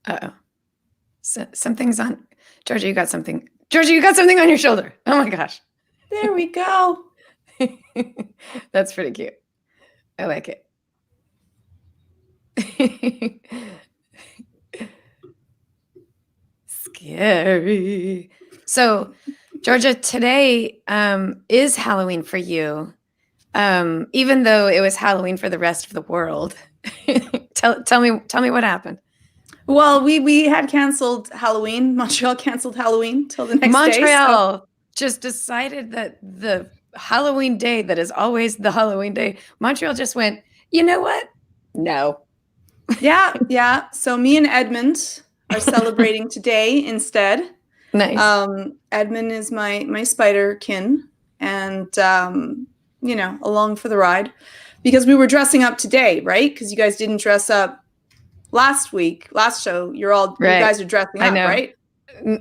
Uh-oh. Something's on. Georgia, you got something. Georgia, you got something on your shoulder. Oh my gosh. There we go. That's pretty cute. I like it. Scary. So, Georgia, today is Halloween for you, even though it was Halloween for the rest of the world. Tell me what happened. Well, we had canceled Halloween. Montreal canceled Halloween till the next day. Montreal just decided that the Halloween day that is always the Halloween day, Montreal just went, you know what? No. Yeah. So me and Edmund are celebrating today instead. Nice. Edmund is my spider kin, and along for the ride, because we were dressing up today, right? Because you guys didn't dress up last show. You guys are dressing up, right?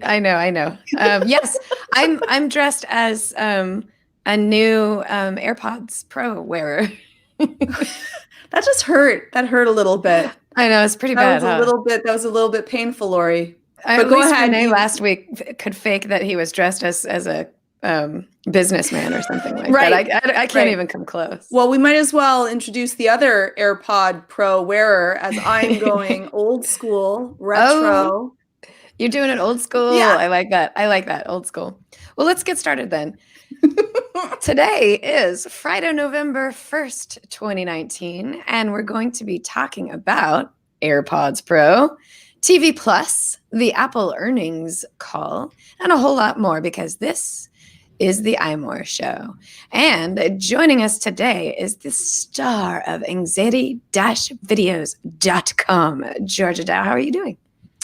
I know. Yes, I'm dressed as a new AirPods Pro wearer. That just hurt. That hurt a little bit. I know, it's pretty bad. That was a little bit painful, Lori. But go ahead. Renee last week could fake that he was dressed as a businessman or something like that. I can't even come close. Well, we might as well introduce the other AirPod Pro wearer, as I'm going old school, retro. Oh, you're doing it old school? Yeah. I like that, old school. Well, let's get started then. Today is Friday, November 1st, 2019, and we're going to be talking about AirPods Pro, TV Plus, the Apple earnings call, and a whole lot more, because this is the iMore show. And joining us today is the star of anxiety-videos.com, Georgia Dow. How are you doing?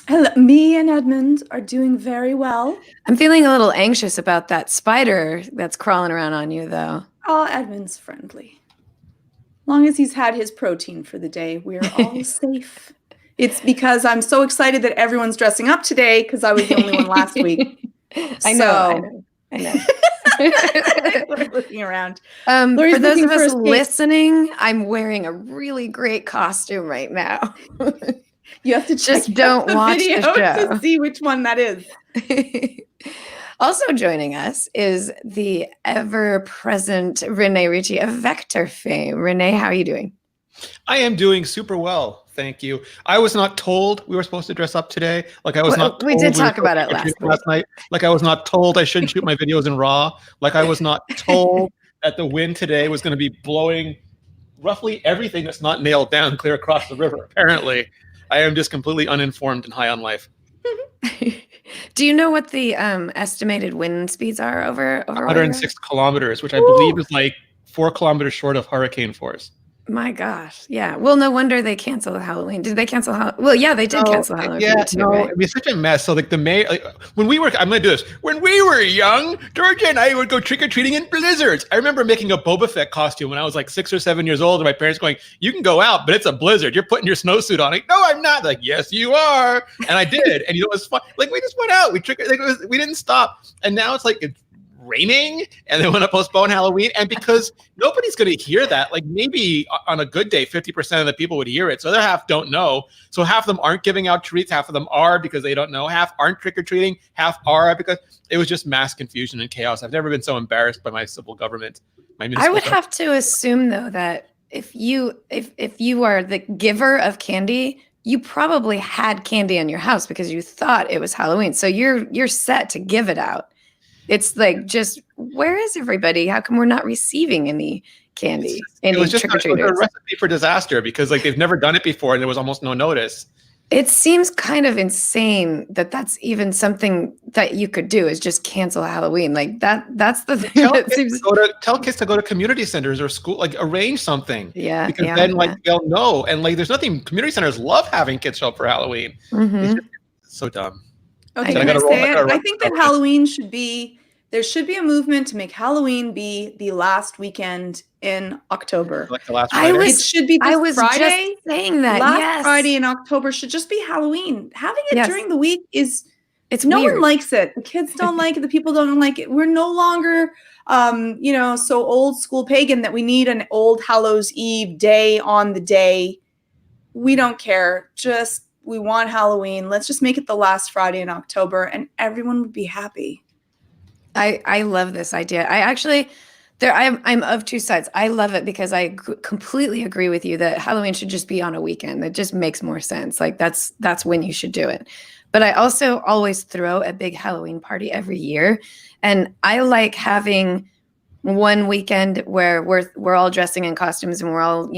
Hello. Me and Edmund are doing very well. I'm feeling a little anxious about that spider that's crawling around on you, though. Oh, Edmund's friendly. Long as he's had his protein for the day, we're all safe. It's because I'm so excited that everyone's dressing up today, because I was the only one last week. I know. We're looking around. For those of us listening, I'm wearing a really great costume right now. You have to just don't watch the show to see which one that is. Also joining us is the ever-present Renee Ricci of Vector fame. Renee, how are you doing? I am doing super well, thank you. I was not told we were supposed to dress up today. Like I was not. We did talk about it last night. Like I was not told I shouldn't shoot my videos in RAW. Like I was not told that the wind today was going to be blowing roughly everything that's not nailed down clear across the river. Apparently, I am just completely uninformed and high on life. Do you know what the estimated wind speeds are over 106 kilometers, which I believe is like 4 kilometers short of hurricane force. My gosh. Yeah. Well, no wonder they canceled Halloween. Did they cancel Halloween? Well, yeah, they did cancel Halloween. Yeah, too, no, right? it'd be such a mess. So like when we were, I'm going to do this. When we were young, Georgia and I would go trick-or-treating in blizzards. I remember making a Boba Fett costume when I was like 6 or 7 years old, and my parents going, you can go out, but it's a blizzard. You're putting your snowsuit on. Like, no, I'm not. Like, yes, you are. And I did. And it was fun. Like, we just went out. We didn't stop. And now it's like, it's raining, and they want to postpone Halloween. And because nobody's going to hear that, like maybe on a good day 50% of the people would hear it, so the other half don't know. So half of them aren't giving out treats, half of them are because they don't know, half aren't trick-or-treating, half are because it was just mass confusion and chaos. I've never been so embarrassed by my civil government. I would have to assume, though, that if you are the giver of candy, you probably had candy in your house because you thought it was Halloween, so you're set to give it out. It's like, just, where is everybody? How come we're not receiving any candy? It was just a recipe for disaster, because like they've never done it before and there was almost no notice. It seems kind of insane that that's even something that you could do, is just cancel Halloween. Like that's the thing. Tell kids to go to community centers or school, like arrange something. Yeah. Because then they'll know. And like there's nothing, community centers love having kids show up for Halloween. Mm-hmm. It's so dumb. Okay, can I say it? I think that Halloween there should be a movement to make Halloween be the last weekend in October. Like the last Friday? It should be this Friday. Just saying that. Last Friday in October should just be Halloween. Having it during the week it's no weird. one likes it. The kids don't like it. The people don't like it. We're no longer, so old school pagan that we need an Old Hallows Eve day on the day. We don't care. Just We want Halloween. Let's just make it the last Friday in October, and everyone would be happy. I love this idea. I actually, I'm of two sides. I love it because I completely agree with you that Halloween should just be on a weekend. It just makes more sense. Like that's when you should do it. But I also always throw a big Halloween party every year, and I like having one weekend where we're all dressing in costumes and we're all,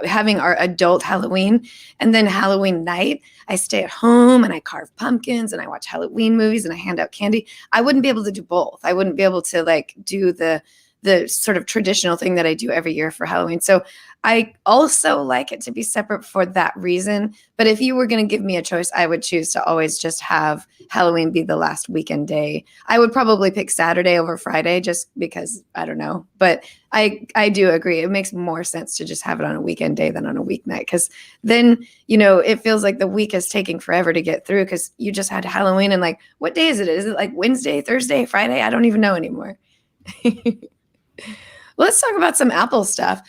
having our adult Halloween, and then Halloween night I stay at home and I carve pumpkins and I watch Halloween movies and I hand out candy. I wouldn't be able to do both. I wouldn't be able to like do the sort of traditional thing that I do every year for Halloween. So I also like it to be separate for that reason. But if you were going to give me a choice, I would choose to always just have Halloween be the last weekend day. I would probably pick Saturday over Friday just because I don't know. But I do agree. It makes more sense to just have it on a weekend day than on a weeknight, because then, it feels like the week is taking forever to get through because you just had Halloween and like, what day is it? Is it like Wednesday, Thursday, Friday? I don't even know anymore. Let's talk about some Apple stuff.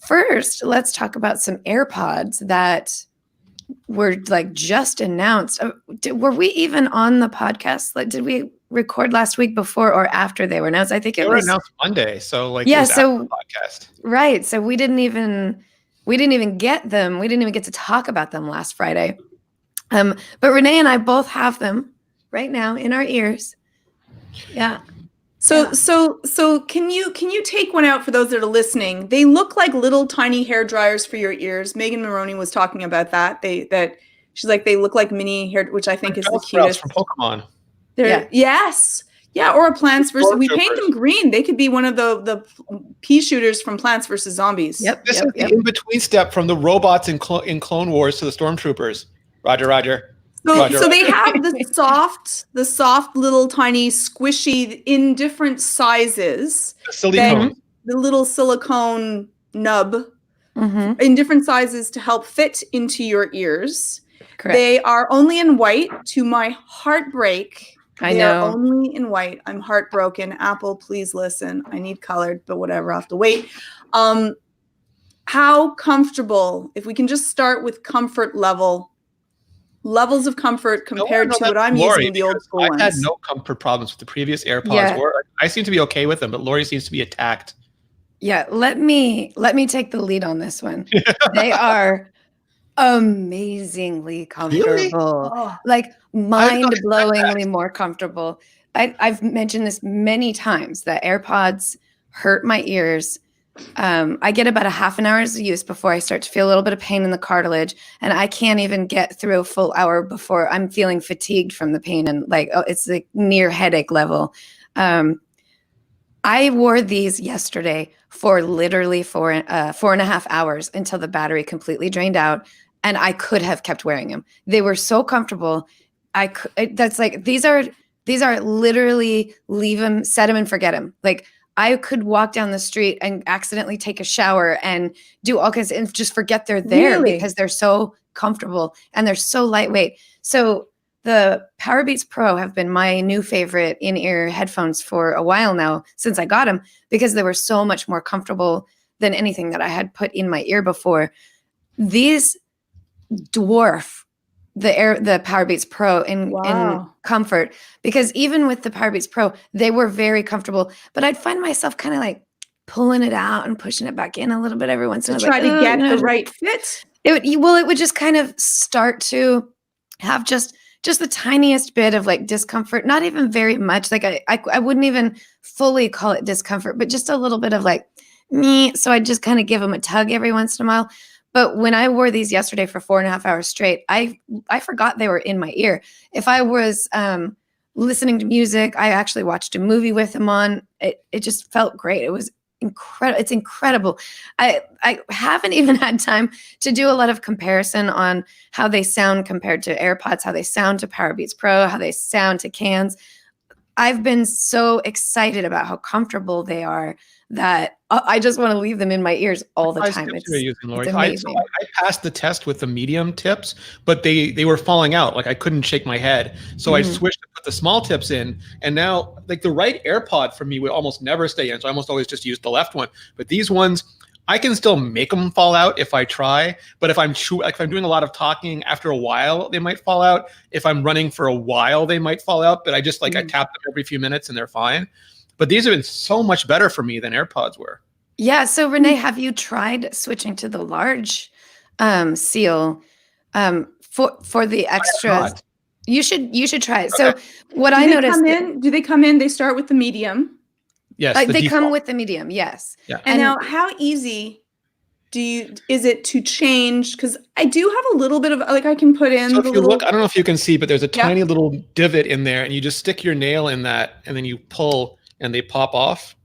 First, let's talk about some AirPods that were like just announced. Were we even on the podcast? Like, did we record last week before or after they were announced? I think they were announced Monday. So like, yeah, it was so after the podcast. Right. So we didn't even get them. We didn't even get to talk about them last Friday. But Renee and I both have them right now in our ears. Yeah. So can you take one out for those that are listening? They look like little tiny hair dryers for your ears. Megan Maroney was talking about that. She's like, they look like mini hair, which I think is the cutest. From Pokemon. Yes. Yeah, or a Plants vs. We paint them green. They could be one of the pea shooters from Plants vs. Zombies. Yep. This is the in-between step from the robots in Clone Wars to the Stormtroopers. Roger. So they have the soft little tiny squishy in different sizes. Silicone. The little silicone nub Mm-hmm. in different sizes to help fit into your ears. Correct. They are only in white, to my heartbreak. I They know. are only in white. I'm heartbroken. Apple, please listen. I need colored, but whatever. I'll have to wait. How comfortable, if we can just start with comfort levels of comfort compared to what I'm using, the old school ones. I've had no comfort problems with the previous AirPods. Yeah. I seem to be okay with them, but Lori seems to be attacked. Yeah, let me take the lead on this one. They are amazingly comfortable. Really? Oh. Like mind-blowingly more comfortable. I've mentioned this many times that AirPods hurt my ears. I get about a half an hour's use before I start to feel a little bit of pain in the cartilage, and I can't even get through a full hour before I'm feeling fatigued from the pain, and like, it's like near headache level. I wore these yesterday for literally 4.5 hours until the battery completely drained out, and I could have kept wearing them. They were so comfortable. These are literally leave them, set them, and forget them. Like, I could walk down the street and accidentally take a shower and do all kinds and just forget they're there because they're so comfortable and they're so lightweight. So the Powerbeats Pro have been my new favorite in-ear headphones for a while now, since I got them, because they were so much more comfortable than anything that I had put in my ear before. These dwarf the Powerbeats Pro in comfort, because even with the Powerbeats Pro, they were very comfortable, but I'd find myself kind of like pulling it out and pushing it back in a little bit every once in a while. Try to get the right fit. It would just kind of start to have just the tiniest bit of like discomfort, not even very much. Like I wouldn't even fully call it discomfort, but just a little bit of like me. So I just kind of give them a tug every once in a while. But when I wore these yesterday for 4.5 hours straight, I forgot they were in my ear. If I was listening to music, I actually watched a movie with them on. It just felt great. It was incredible. It's incredible. I haven't even had time to do a lot of comparison on how they sound compared to AirPods, how they sound to Powerbeats Pro, how they sound to cans. I've been so excited about how comfortable they are that I just want to leave them in my ears all the time. It's amazing. I passed the test with the medium tips, but they were falling out. Like I couldn't shake my head. So I switched to put the small tips in. And now like the right AirPod for me would almost never stay in. So I almost always just use the left one. But these ones, I can still make them fall out if I try, but if I'm doing a lot of talking, after a while they might fall out. If I'm running for a while, they might fall out. But I just I tap them every few minutes and they're fine. But these have been so much better for me than AirPods were. Yeah. So Renee, have you tried switching to the large seal for the extras? You should try it. Okay. So what I noticed, do they come in? They start with the medium. Yes, they come with the medium. Yes. Yeah. And now, how easy is it to change? Because I do have a little bit of I can put in. So if you look, I don't know if you can see, but there's a tiny little divot in there, and you just stick your nail in that, and then you pull, and they pop off.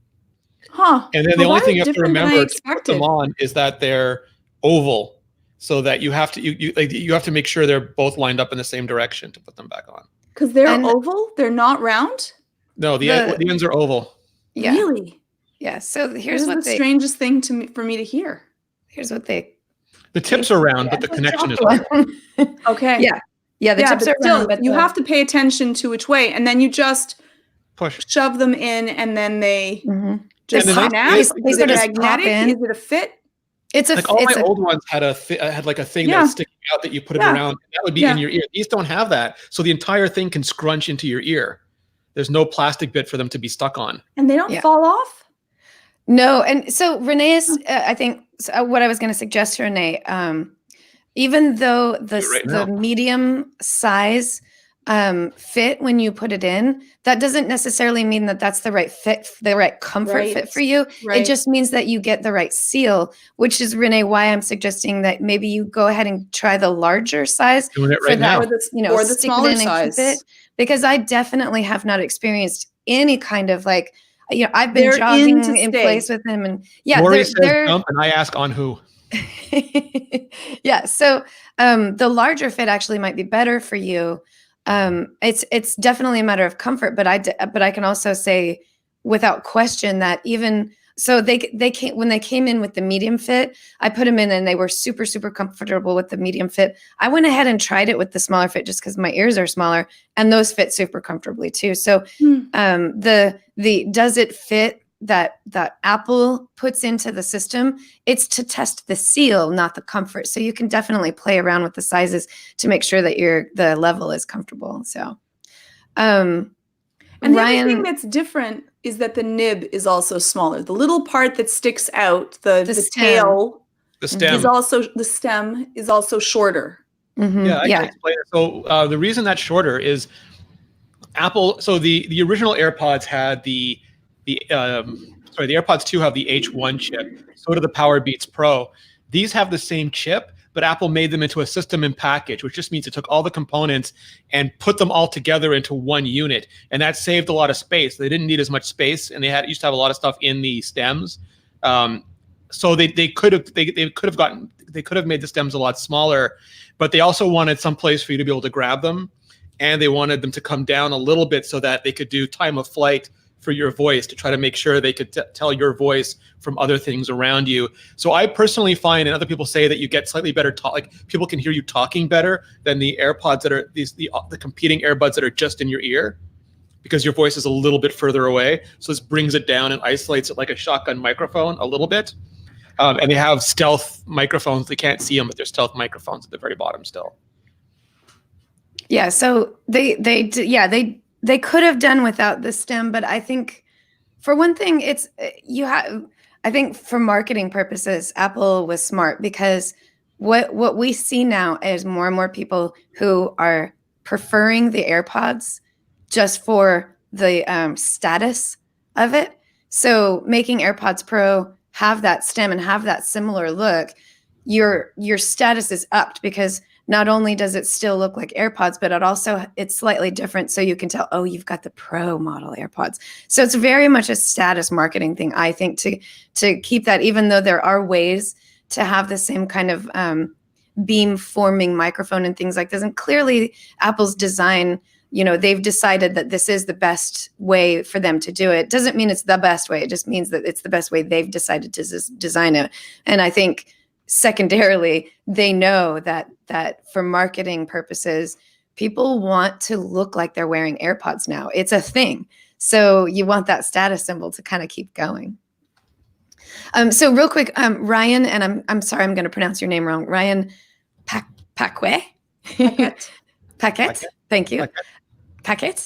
Huh. And then the only thing you have to remember to put them on is that they're oval, so that you have to you have to make sure they're both lined up in the same direction to put them back on. Because they're oval, they're not round. No, the ends are oval. Yeah. Really? Yeah. So here's what the strangest thing for me to hear. Here's what the tips are round, but the connection is round. Okay. Yeah. Yeah. The tips are round, but you have to pay attention to which way, and then you just shove them in, and then they just snap. Is it magnetic? Is it a fit? It's a. All my old ones had a thing that was sticking out that you put it around. That would be in your ear. These don't have that, so the entire thing can scrunch into your ear. There's no plastic bit for them to be stuck on. And they don't fall off? No. And so Renee's, I think what I was going to suggest to Renee, even though the medium size fit when you put it in, that doesn't necessarily mean that that's the right fit, the right comfort fit for you. Right. It just means that you get the right seal, which is, Renee, why I'm suggesting that maybe you go ahead and try the larger size. Doing it right now. Or the smaller size. Because I definitely have not experienced any kind of I've been jogging in place with them, and Maury says jump, and I ask on who. Yeah, so the larger fit actually might be better for you. It's definitely a matter of comfort, but I can also say without question that even so they came when they came in with the medium fit, I put them in and they were super, super comfortable with the medium fit. I went ahead and tried it with the smaller fit just because my ears are smaller, and those fit super comfortably too. So the does it fit that Apple puts into the system, it's to test the seal, not the comfort. So you can definitely play around with the sizes to make sure that the level is comfortable. So and the other thing that's different is that the nib is also smaller. The little part that sticks out, the tail, the stem is also shorter. Mm-hmm. Yeah, I can explain it. So the reason that's shorter is Apple. So the original AirPods had the AirPods 2 have the H1 chip. So do the Power Beats Pro. These have the same chip, but Apple made them into a system in package, which just means it took all the components and put them all together into one unit, and that saved a lot of space. They didn't need as much space, and they used to have a lot of stuff in the stems. So they could have made the stems a lot smaller, but they also wanted some place for you to be able to grab them, and they wanted them to come down a little bit so that they could do time of flight for your voice, to try to make sure they could tell your voice from other things around you. So I personally find, and other people say, that you get slightly better people can hear you talking better than the AirPods that are the competing earbuds that are just in your ear, because your voice is a little bit further away. So this brings it down and isolates it like a shotgun microphone a little bit. And they have stealth microphones. They can't see them, but they're stealth microphones at the very bottom still. Yeah. So they could have done without the stem, but I think for one thing, I think for marketing purposes, Apple was smart, because what we see now is more and more people who are preferring the AirPods just for the status of it. So making AirPods Pro have that stem and have that similar look, your status is upped, because not only does it still look like AirPods, but it's slightly different. So you can tell, oh, you've got the Pro model AirPods. So it's very much a status marketing thing, I think, to keep that, even though there are ways to have the same kind of beam forming microphone and things like this. And clearly Apple's design, they've decided that this is the best way for them to do it. Doesn't mean it's the best way. It just means that it's the best way they've decided to design it. And I think secondarily, they know that for marketing purposes, people want to look like they're wearing AirPods now. It's a thing. So you want that status symbol to kind of keep going. So real quick, Ryan, and I'm sorry, I'm going to pronounce your name wrong. Ryan Paquet. Paquet. Thank you. Paquet.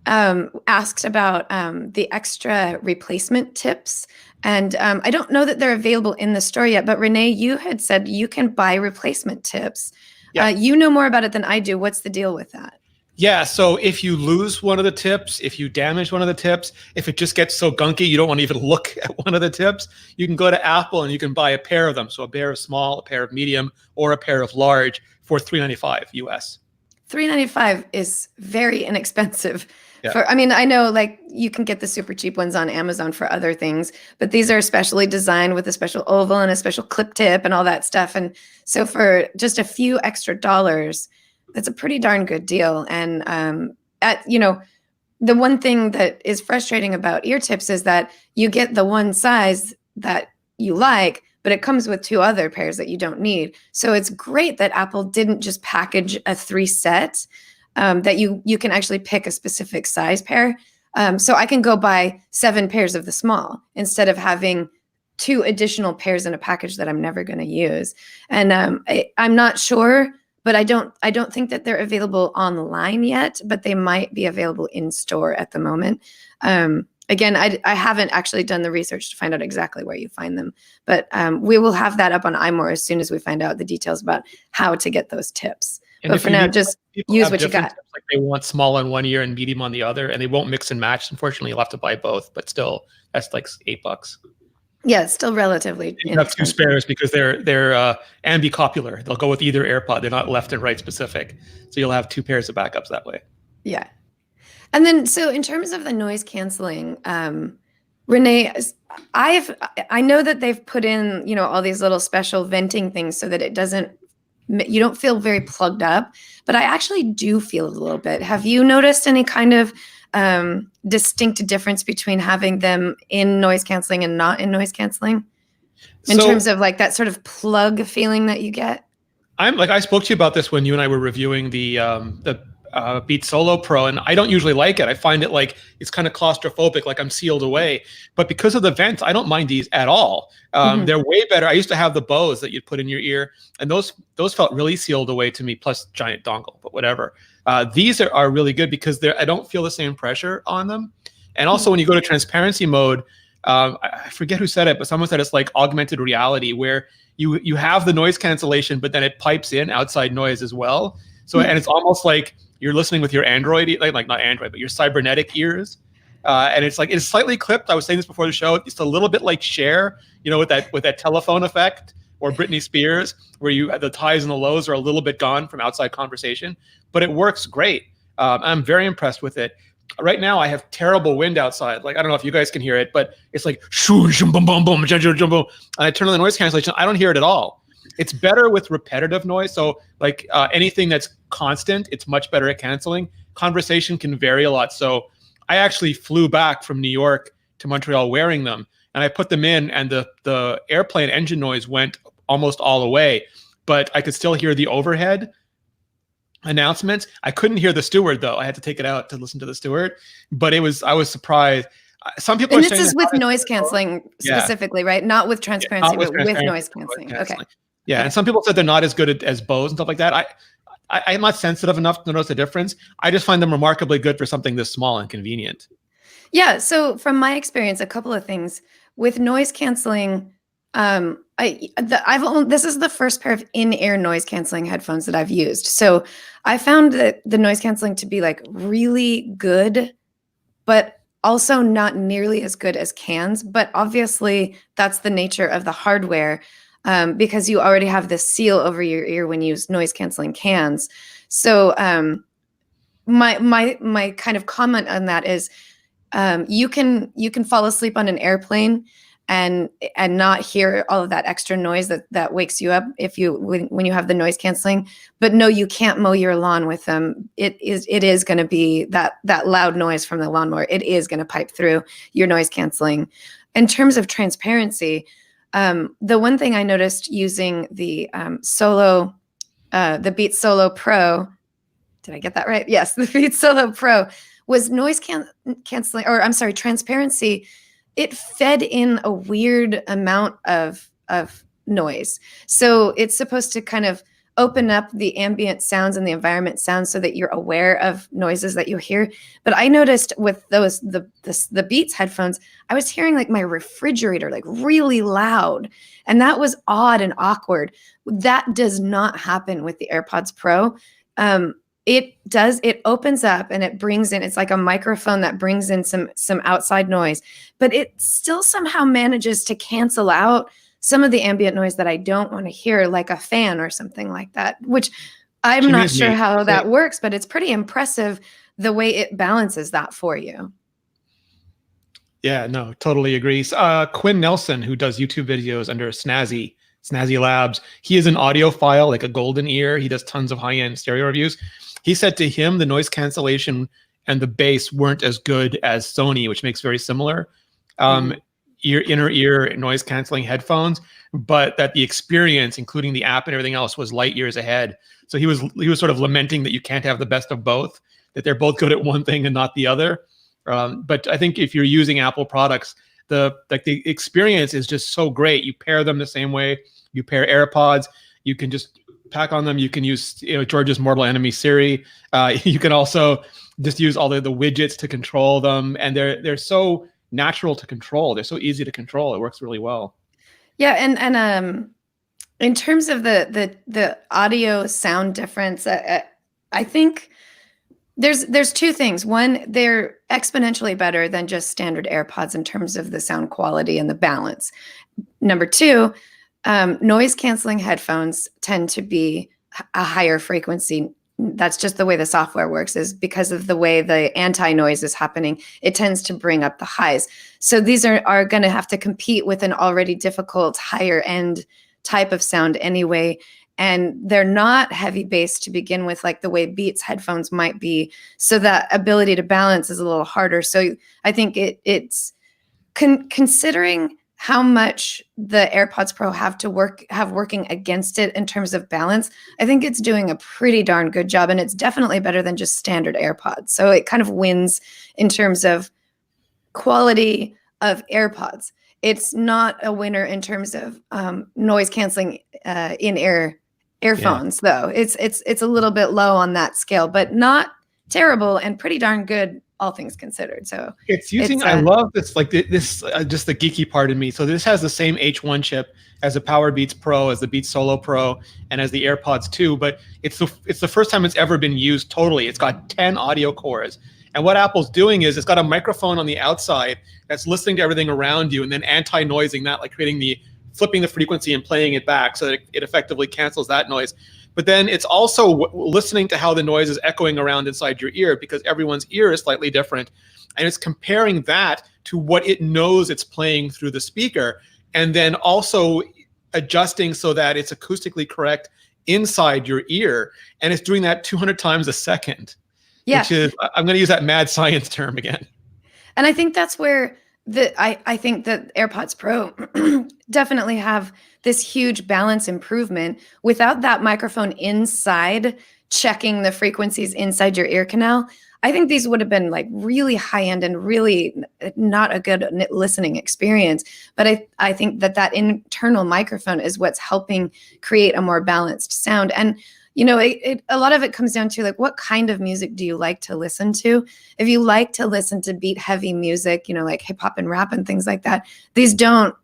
Asked about the extra replacement tips. And I don't know that they're available in the store yet, but Renee, you had said you can buy replacement tips. Yeah. You know more about it than I do. What's the deal with that? Yeah, so if you lose one of the tips, if you damage one of the tips, if it just gets so gunky you don't want to even look at one of the tips, you can go to Apple and you can buy a pair of them. So a pair of small, a pair of medium, or a pair of large for $3.95 US. $3.95 is very inexpensive. Yeah. I mean, I know like you can get the super cheap ones on Amazon for other things, but these are specially designed with a special oval and a special clip tip and all that stuff. And so for just a few extra dollars, that's a pretty darn good deal. And the one thing that is frustrating about ear tips is that you get the one size that you like, but it comes with two other pairs that you don't need. So it's great that Apple didn't just package a 3 set, that you can actually pick a specific size pair. So I can go buy 7 pairs of the small instead of having 2 additional pairs in a package that I'm never going to use. And I'm not sure, but I don't think that they're available online yet, but they might be available in store at the moment. Again, I haven't actually done the research to find out exactly where you find them, but we will have that up on iMore as soon as we find out the details about how to get those tips. And but for now, just use what you got. Tips, like they want small on one ear and medium on the other, and they won't mix and match. Unfortunately, you'll have to buy both, but still, that's like $8. Yeah, it's still relatively. You have 2 spares because they're ambicopular. They'll go with either AirPod. They're not left and right specific, so you'll have 2 pairs of backups that way. Yeah, and then so in terms of the noise canceling, Renee, I know that they've put in all these little special venting things so that you don't feel very plugged up, but I actually do feel a little bit. Have you noticed any kind of distinct difference between having them in noise canceling and not in noise canceling in terms of like that sort of plug feeling that you get? I spoke to you about this when you and I were reviewing the Beats Solo Pro, and I don't usually like it. I find it like it's kind of claustrophobic, like I'm sealed away. But because of the vents, I don't mind these at all. They're way better. I used to have the Bose that you'd put in your ear, and those felt really sealed away to me, plus giant dongle, but whatever. These are really good because I don't feel the same pressure on them. And also when you go to transparency mode, I forget who said it, but someone said it's like augmented reality where you have the noise cancellation, but then it pipes in outside noise as well. So, and it's almost like you're listening with your Android, like not Android, but your cybernetic ears. And it's slightly clipped. I was saying this before the show. It's a little bit like Cher, with that telephone effect, or Britney Spears, where the highs and the lows are a little bit gone from outside conversation, but it works great. I'm very impressed with it. Right now, I have terrible wind outside. Like, I don't know if you guys can hear it, but it's like shoo, shum, boom, boom, boom, jum, jum, jum, boom. And I turn on the noise cancellation. I don't hear it at all. It's better with repetitive noise. So like anything that's constant, it's much better at canceling. Conversation can vary a lot. So I actually flew back from New York to Montreal wearing them, and I put them in, and the airplane engine noise went almost all away, but I could still hear the overhead announcements. I couldn't hear the steward though. I had to take it out to listen to the steward, but I was surprised. Some people and are this saying is with noise canceling specifically, right? Not with transparency, but with noise canceling. Okay. Yeah, and some people said they're not as good as Bose and stuff like that. I'm not sensitive enough to notice the difference. I just find them remarkably good for something this small and convenient. Yeah. So from my experience, a couple of things with noise canceling. This is the first pair of in-ear noise canceling headphones that I've used. So I found that the noise canceling to be like really good, but also not nearly as good as cans. But obviously that's the nature of the hardware. Because you already have this seal over your ear when you use noise canceling cans. So my kind of comment on that is you can fall asleep on an airplane and not hear all of that extra noise that wakes you up when you have the noise canceling. But no, you can't mow your lawn with them. It is going to be that loud noise from the lawnmower. It is going to pipe through your noise canceling. In terms of transparency, the one thing I noticed using the the Beats Solo Pro, did I get that right? Yes, the Beats Solo Pro was noise canceling, or I'm sorry, transparency it fed in a weird amount of noise. So it's supposed to kind of open up the ambient sounds and the environment sounds so that you're aware of noises that you hear. But I noticed with those the Beats headphones, I was hearing like my refrigerator like really loud, and that was odd and awkward. That does not happen with the AirPods Pro. It opens up and it brings in, it's like a microphone that brings in some outside noise, but it still somehow manages to cancel out some of the ambient noise that I don't want to hear, like a fan or something like that, which I'm not sure how that works, but it's pretty impressive the way it balances that for you. Yeah, no, totally agree. Quinn Nelson, who does YouTube videos under Snazzy Labs, he is an audiophile, like a golden ear. He does tons of high-end stereo reviews. He said to him, the noise cancellation and the bass weren't as good as Sony, which makes very similar. Inner ear noise canceling headphones, but that the experience, including the app and everything else, was light years ahead. So he was sort of lamenting that you can't have the best of both, that they're both good at one thing and not the other. But I think if you're using Apple products, the experience is just so great. You pair them the same way you pair AirPods. You can just pack on them. You can use George's mortal enemy Siri. You can also just use all the widgets to control them, and they're so natural to control. They're so easy to control. It works really well. Yeah, and in terms of the audio sound difference, I think there's two things. One, they're exponentially better than just standard AirPods in terms of the sound quality and the balance. Number two, noise canceling headphones tend to be a higher frequency. That's just the way the software works, is because of the way the anti-noise is happening. It tends to bring up the highs. So these are going to have to compete with an already difficult higher end type of sound anyway. And they're not heavy bass to begin with, like the way Beats headphones might be. So that ability to balance is a little harder. So I think it's considering how much the AirPods Pro have working against it in terms of balance, I think it's doing a pretty darn good job, and it's definitely better than just standard AirPods. So it kind of wins in terms of quality of AirPods. It's not a winner in terms of noise canceling in-ear earphones, though. It's a little bit low on that scale, but not terrible and pretty darn good, all things considered. So it's using, I love this, like this, just the geeky part in me. So this has the same H1 chip as the Power Beats Pro, as the Beats Solo Pro, and as the AirPods 2, but it's the first time it's ever been used totally. It's got 10 audio cores. And what Apple's doing is it's got a microphone on the outside that's listening to everything around you and then anti-noising that, like flipping the frequency and playing it back so that it effectively cancels that noise. But then it's also listening to how the noise is echoing around inside your ear, because everyone's ear is slightly different. And it's comparing that to what it knows it's playing through the speaker, and then also adjusting so that it's acoustically correct inside your ear. And it's doing that 200 times a second, which is, I'm going to use that mad science term again. And I think that's where I think that AirPods Pro definitely have this huge balance improvement. Without that microphone inside checking the frequencies inside your ear canal, I think these would have been like really high end and really not a good listening experience. But I think that internal microphone is what's helping create a more balanced sound. And a lot of it comes down to like, what kind of music do you like to listen to? If you like to listen to beat heavy music, like hip hop and rap and things like that, they don't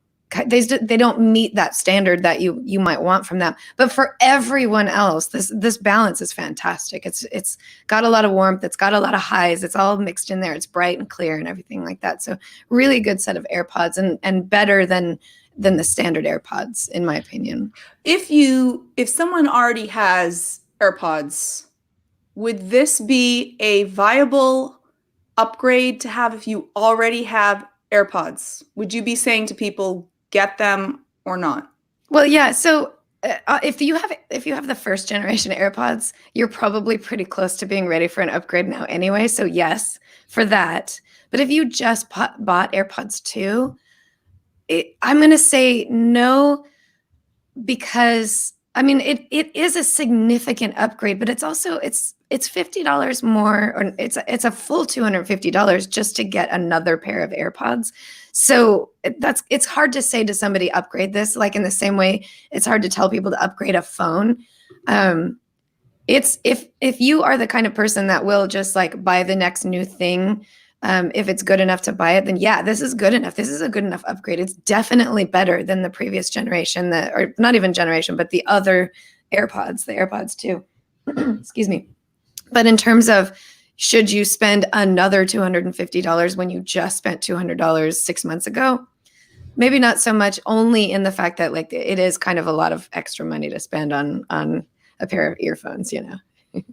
meet that standard that you might want from them. But for everyone else, this balance is fantastic. It's got a lot of warmth. It's got a lot of highs. It's all mixed in there. It's bright and clear and everything like that. So really good set of AirPods, and better than the standard AirPods, in my opinion. If someone already has AirPods, would this be a viable upgrade to have if you already have AirPods? Would you be saying to people, get them or not? Well, yeah. So if you have the first generation AirPods, you're probably pretty close to being ready for an upgrade now anyway. So yes, for that. But if you just bought AirPods 2, I'm going to say no, because I mean, it is a significant upgrade, but it's also it's $50 more, or it's a full $250 just to get another pair of AirPods. So it's hard to say to somebody upgrade this, like in the same way it's hard to tell people to upgrade a phone. It's if you are the kind of person that will just like buy the next new thing, if it's good enough to buy it, then yeah, this is good enough. This is a good enough upgrade. It's definitely better than the previous generation, or not even generation, but the other AirPods, the AirPods 2. Excuse me. But in terms of should you spend another $250 when you just spent $200 6 months ago? Maybe not so much, only in the fact that like it is kind of a lot of extra money to spend on a pair of earphones, you know.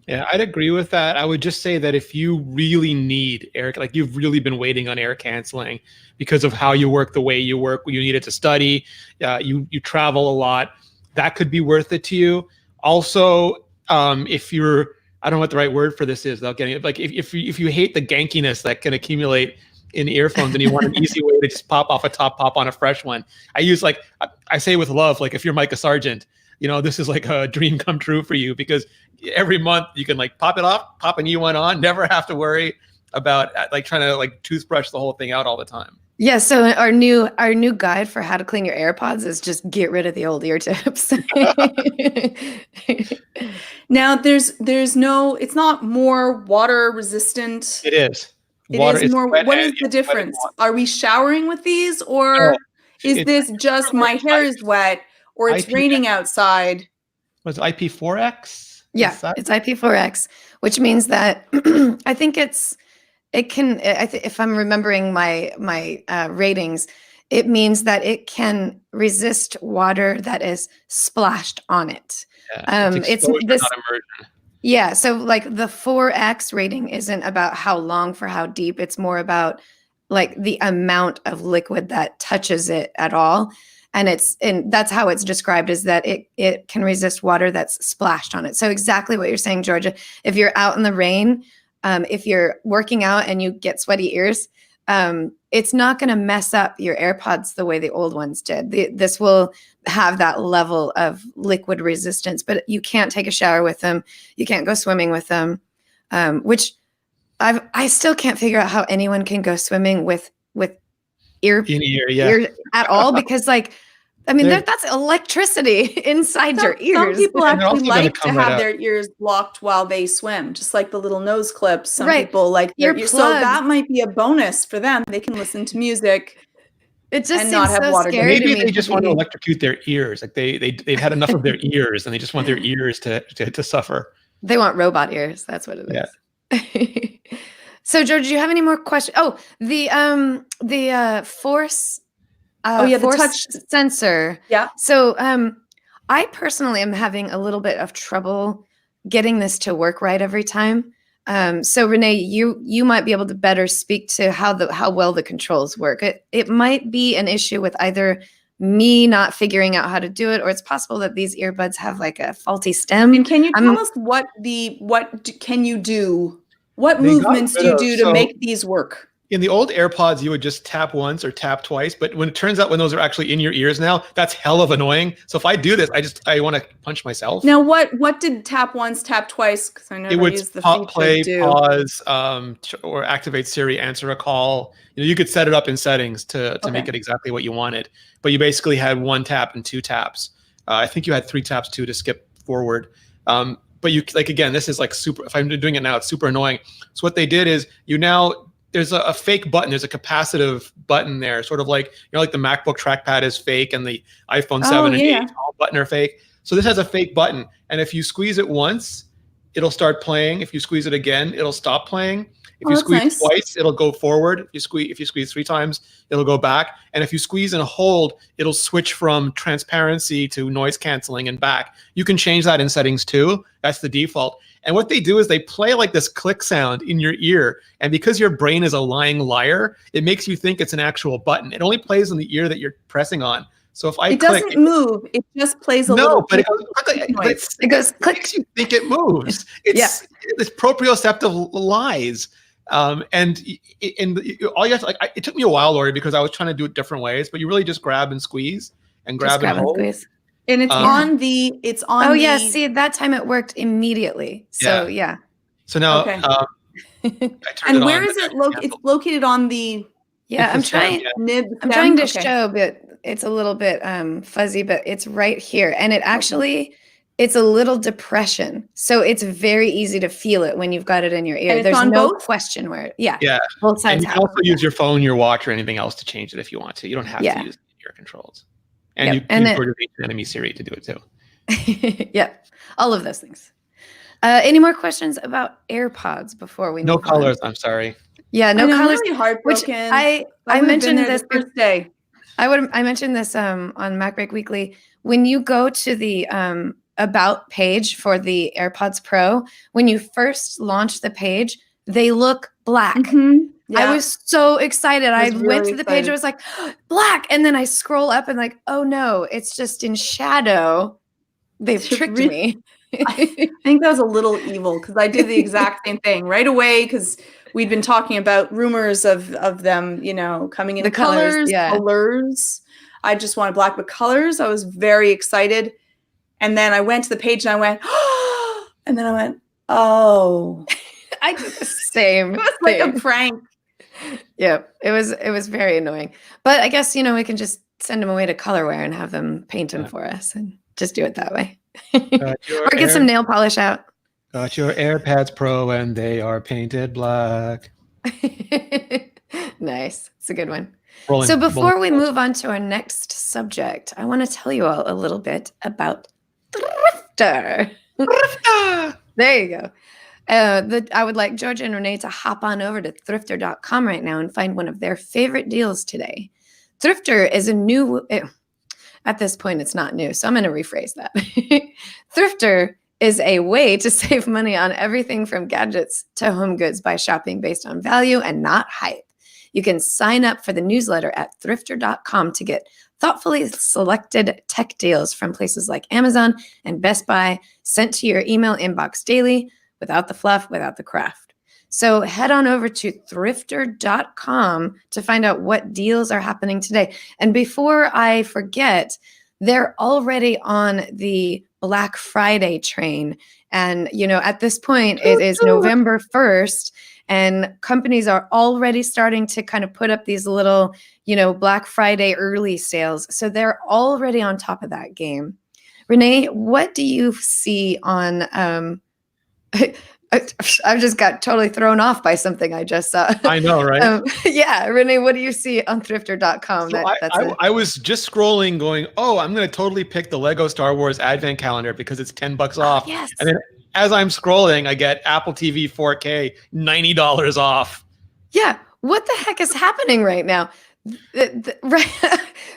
Yeah, I'd agree with that. I would just say that if you really need air, like you've really been waiting on air canceling because of how you work, the way you work, you need it to study, you travel a lot, that could be worth it to you. Also, if you're, I don't know what the right word for this is without getting it, like if you hate the gankiness that can accumulate in earphones and you want an easy way to just pop off a top, pop on a fresh one. I say with love, like if you're Micah Sargent, you know, this is like a dream come true for you because every month you can like pop it off, pop a new one on, never have to worry about like trying to like toothbrush the whole thing out all the time. Yeah, so our new guide for how to clean your AirPods is just get rid of the old ear tips. Now there's no, it's not more water resistant. It is. It is more. What is the difference? Are we showering with these, or is this just my hair is wet, or it's raining outside? Was it IP4X? Yeah, it's IP4X, which means that I think if I'm remembering my ratings, it means that it can resist water that is splashed on it. Yeah, it's this, not immersion. Yeah, so like the 4X rating isn't about how long for how deep. It's more about like the amount of liquid that touches it at all. And that's how it's described, is that it can resist water that's splashed on it. So exactly what you're saying, Georgia. If you're out in the rain, if you're working out and you get sweaty ears, it's not going to mess up your AirPods the way the old ones did. This will have that level of liquid resistance, but you can't take a shower with them. You can't go swimming with them, which I still can't figure out how anyone can go swimming with ear at all, because like, I mean, that's electricity inside your ears. Some people actually like to have their ears blocked while they swim, just like the little nose clips. Some people like their ears. So that might be a bonus for them. They can listen to music. It just seems so scary to me. Maybe they just want to electrocute their ears. Like they've had enough of their ears, and they just want their ears to suffer. They want robot ears. That's what it is. So, George, do you have any more questions? Oh, the force. the force touch sensor. Yeah. So, I personally am having a little bit of trouble getting this to work right every time. So Renee, you might be able to better speak to how well the controls work. It might be an issue with either me not figuring out how to do it, or it's possible that these earbuds have like a faulty stem. And can you tell us what can you do? What movements do you do to make these work? In the old AirPods, you would just tap once or tap twice. But when it turns out when those are actually in your ears now, that's hell of annoying. So if I do this, I want to punch myself. Now, what did tap once, tap twice? Because I never used the feature. Play, pause, or activate Siri, answer a call. You could set it up in settings to make it exactly what you wanted. But you basically had one tap and two taps. I think you had three taps too to skip forward. But you again, this is like super. If I'm doing it now, it's super annoying. So what they did is there's a fake button. There's a capacitive button there, sort of like, like the MacBook trackpad is fake and the iPhone 7 and 8 button are fake. So this has a fake button. And if you squeeze it once, it'll start playing. If you squeeze it again, it'll stop playing. If you squeeze twice, it'll go forward. If you squeeze three times, it'll go back. And if you squeeze and hold, it'll switch from transparency to noise canceling and back. You can change that in settings too. That's the default. And what they do is they play like this click sound in your ear. And because your brain is a lying liar, it makes you think it's an actual button. It only plays on the ear that you're pressing on. So if I click, doesn't move. It just plays a little. No, but it goes click. It makes you think it moves. It's proprioceptive lies. And all you have to it took me a while, Lori, because I was trying to do it different ways, but you really just grab and squeeze and grab and hold. And it's on the. Oh yeah, see that time it worked immediately. So yeah. So now, Okay. and where is it located? It's located on the. Yeah, I'm trying. I'm trying to show, but it's a little bit fuzzy. But it's right here, and it actually. It's a little depression, so it's very easy to feel it when you've got it in your ear. There's no question where, yeah, both sides. And you can also use your phone, your watch, or anything else to change it if you want to. You don't have to use your controls, and you can use your enemy Siri to do it too. Yep, all of those things. Any more questions about AirPods before we? No colors. I'm sorry. Yeah, no colors. Really heartbroken. Which I mentioned this the first day. I mentioned this on MacBreak Weekly. When you go to the about page for the AirPods Pro, when you first launch the page, they look black. Mm-hmm. Yeah. I was so excited. I went to the page. I was like, black. And then I scroll up and like, oh no, it's just in shadow. They've tricked me. I think that was a little evil because I did the exact same thing right away because we'd been talking about rumors of them, coming in the colors. Colors. I just wanted black, but colors. I was very excited. And then I went to the page and I went, oh, and then I went, oh. I did the same. It was like a prank. Yeah, it was very annoying. But I guess, we can just send them away to Colorware and have them paint them for us and just do it that way. Or get some nail polish out. Got your AirPods Pro and they are painted black. Nice. It's a good one. So before we move on to our next subject, I want to tell you all a little bit about Thrifter. There you go. I would like Georgia and Renee to hop on over to thrifter.com right now and find one of their favorite deals today. Thrifter is a new, at this point, it's not new, so I'm going to rephrase that. Thrifter is a way to save money on everything from gadgets to home goods by shopping based on value and not hype. You can sign up for the newsletter at thrifter.com to get thoughtfully selected tech deals from places like Amazon and Best Buy sent to your email inbox daily without the fluff, without the craft. So head on over to thrifter.com to find out what deals are happening today. And before I forget, they're already on the Black Friday train. And, at this point, it is November 1st. And companies are already starting to kind of put up these little, Black Friday early sales. So they're already on top of that game. Renee, what do you see on, I just got totally thrown off by something I just saw. I know, right? Yeah. Renee, what do you see on thrifter.com? So I was just scrolling going, I'm going to totally pick the Lego Star Wars Advent calendar because it's $10 off. Yes. And then as I'm scrolling, I get Apple TV 4K, $90 off. Yeah. What the heck is happening right now?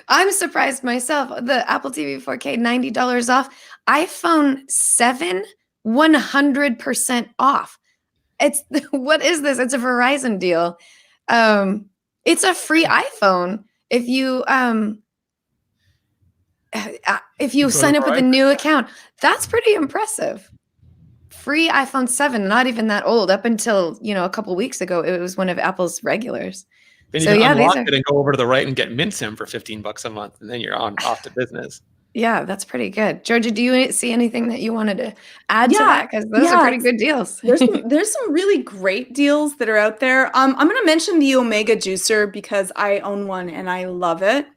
I'm surprised myself. The Apple TV 4K, $90 off. iPhone 7, 100% off. What is this? It's a Verizon deal. It's a free iPhone if you sign up with a new account. That's pretty impressive. Free iPhone 7, not even that old. Up until a couple weeks ago, it was one of Apple's regulars. Then you can unlock it and go over to the right and get Mint Sim for $15 a month, and then you're off to business. Yeah, that's pretty good. Georgia, do you see anything that you wanted to add to that? Because those are pretty good deals. There's some really great deals that are out there. I'm going to mention the Omega juicer because I own one and I love it.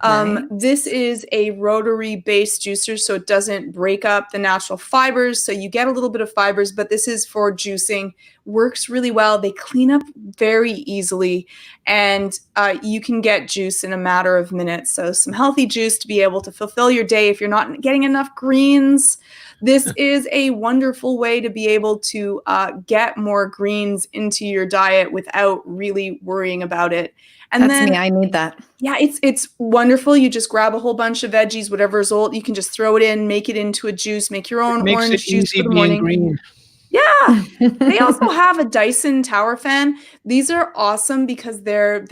Nice. This is a rotary based juicer, so it doesn't break up the natural fibers. So you get a little bit of fibers, but this is for juicing. Works really well. They clean up very easily, and you can get juice in a matter of minutes. So some healthy juice to be able to fulfill your day if you're not getting enough greens. This is a wonderful way to be able to get more greens into your diet without really worrying about it. And That's me. I need that. Yeah, it's wonderful. You just grab a whole bunch of veggies, whatever is old. You can just throw it in, make it into a juice, make your own orange juice for the morning. Green. Yeah. They also have a Dyson Tower Fan. These are awesome because they're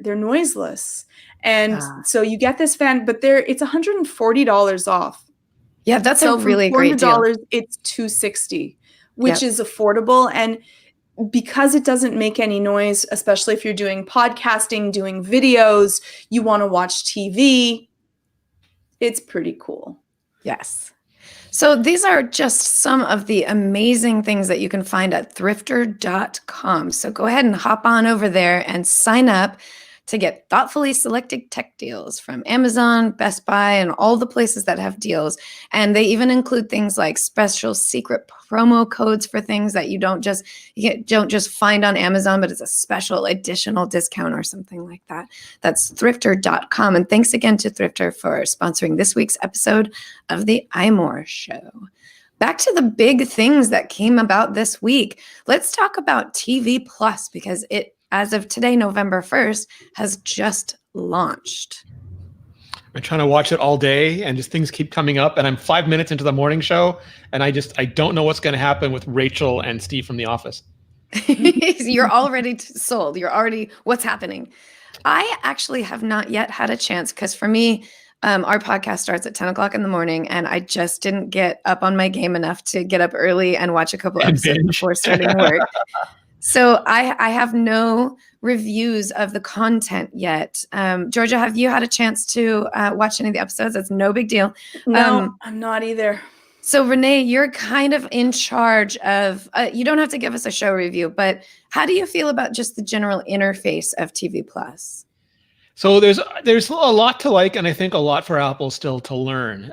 noiseless. And so you get this fan, but it's $140 off. Yeah, that's a really great deal. It's $260, which is affordable. And because it doesn't make any noise, especially if you're doing podcasting, doing videos, you want to watch TV, it's pretty cool. Yes. So these are just some of the amazing things that you can find at thrifter.com. So go ahead and hop on over there and sign up to get thoughtfully selected tech deals from Amazon, Best Buy, and all the places that have deals. And they even include things like special secret promo codes for things that you don't just find on Amazon, but it's a special additional discount or something like that. That's thrifter.com. And thanks again to Thrifter for sponsoring this week's episode of the iMore Show. Back to the big things that came about this week. Let's talk about TV Plus, because it, as of today, November 1st, has just launched. I'm trying to watch it all day and just things keep coming up. And I'm 5 minutes into the morning show. And I don't know what's going to happen with Rachel and Steve from The Office. You're already sold. You're already, what's happening? I actually have not yet had a chance, because for me, our podcast starts at 10 o'clock in the morning, and I just didn't get up on my game enough to get up early and watch a couple episodes before starting work. So I have no reviews of the content yet. Georgia, have you had a chance to watch any of the episodes? That's no big deal. No, I'm not either. So Renee, you're kind of in charge of, you don't have to give us a show review, but how do you feel about just the general interface of TV Plus? So there's a lot to like, and I think a lot for Apple still to learn.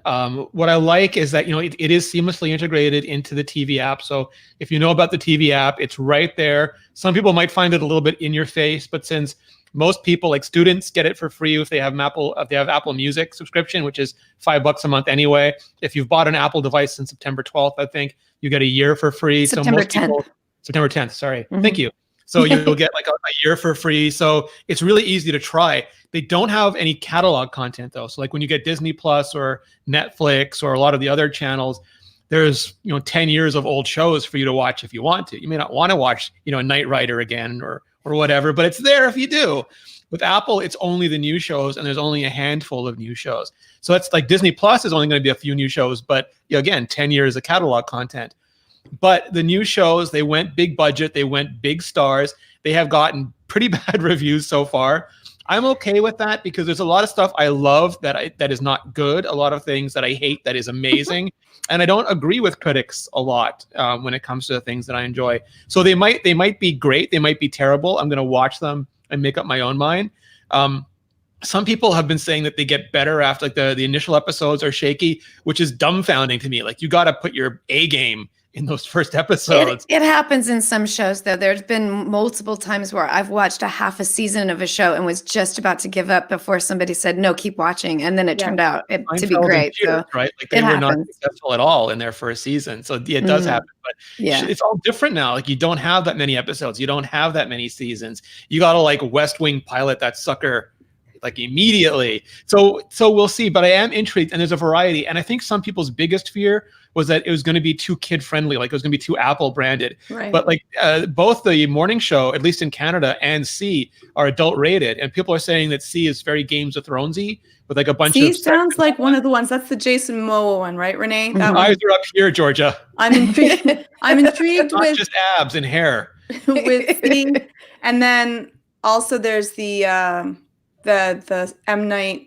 What I like is that, it is seamlessly integrated into the TV app. So if you know about the TV app, it's right there. Some people might find it a little bit in your face, but since most people, like students, get it for free if they have Apple Music subscription, which is $5 a month anyway. If you've bought an Apple device since September 12th, I think you get a year for free. September 10th. Sorry. Mm-hmm. Thank you. So you'll get like a year for free. So it's really easy to try. They don't have any catalog content though. So like when you get Disney Plus or Netflix or a lot of the other channels, there's 10 years of old shows for you to watch if you want to. You may not want to watch, Knight Rider again or whatever, but it's there if you do. With Apple, it's only the new shows, and there's only a handful of new shows. So it's like Disney Plus is only going to be a few new shows, but again, 10 years of catalog content. But the new shows, they went big budget, they went big stars. They have gotten pretty bad reviews so far. I'm okay with that because there's a lot of stuff I love that is not good, a lot of things that I hate that is amazing. And I don't agree with critics a lot when it comes to the things that I enjoy. So they might be great, they might be terrible. I'm going to watch them and make up my own mind. Some people have been saying that they get better after like the initial episodes are shaky, which is dumbfounding to me. Like you got to put your A game in those first episodes. It happens in some shows, though. There's been multiple times where I've watched a half a season of a show and was just about to give up before somebody said, no, keep watching. And then it turned out to be great. Cheers, so right? Like they were not successful at all in their first season. So it does happen. But it's all different now. Like you don't have that many episodes. You don't have that many seasons. You got to like West Wing pilot that sucker like immediately. So we'll see, but I am intrigued, and there's a variety. And I think some people's biggest fear was that it was going to be too kid friendly, like it was going to be too Apple branded. Right. But like both the morning show, at least in Canada, and C are adult rated, and people are saying that C is very Games of Thronesy with like a bunch of. C sounds like one of the ones. That's the Jason Momoa one, right, Renee? That eyes are up here, Georgia. I'm intrigued. I'm intrigued not with just abs and hair. With C, and then also there's the M. Night.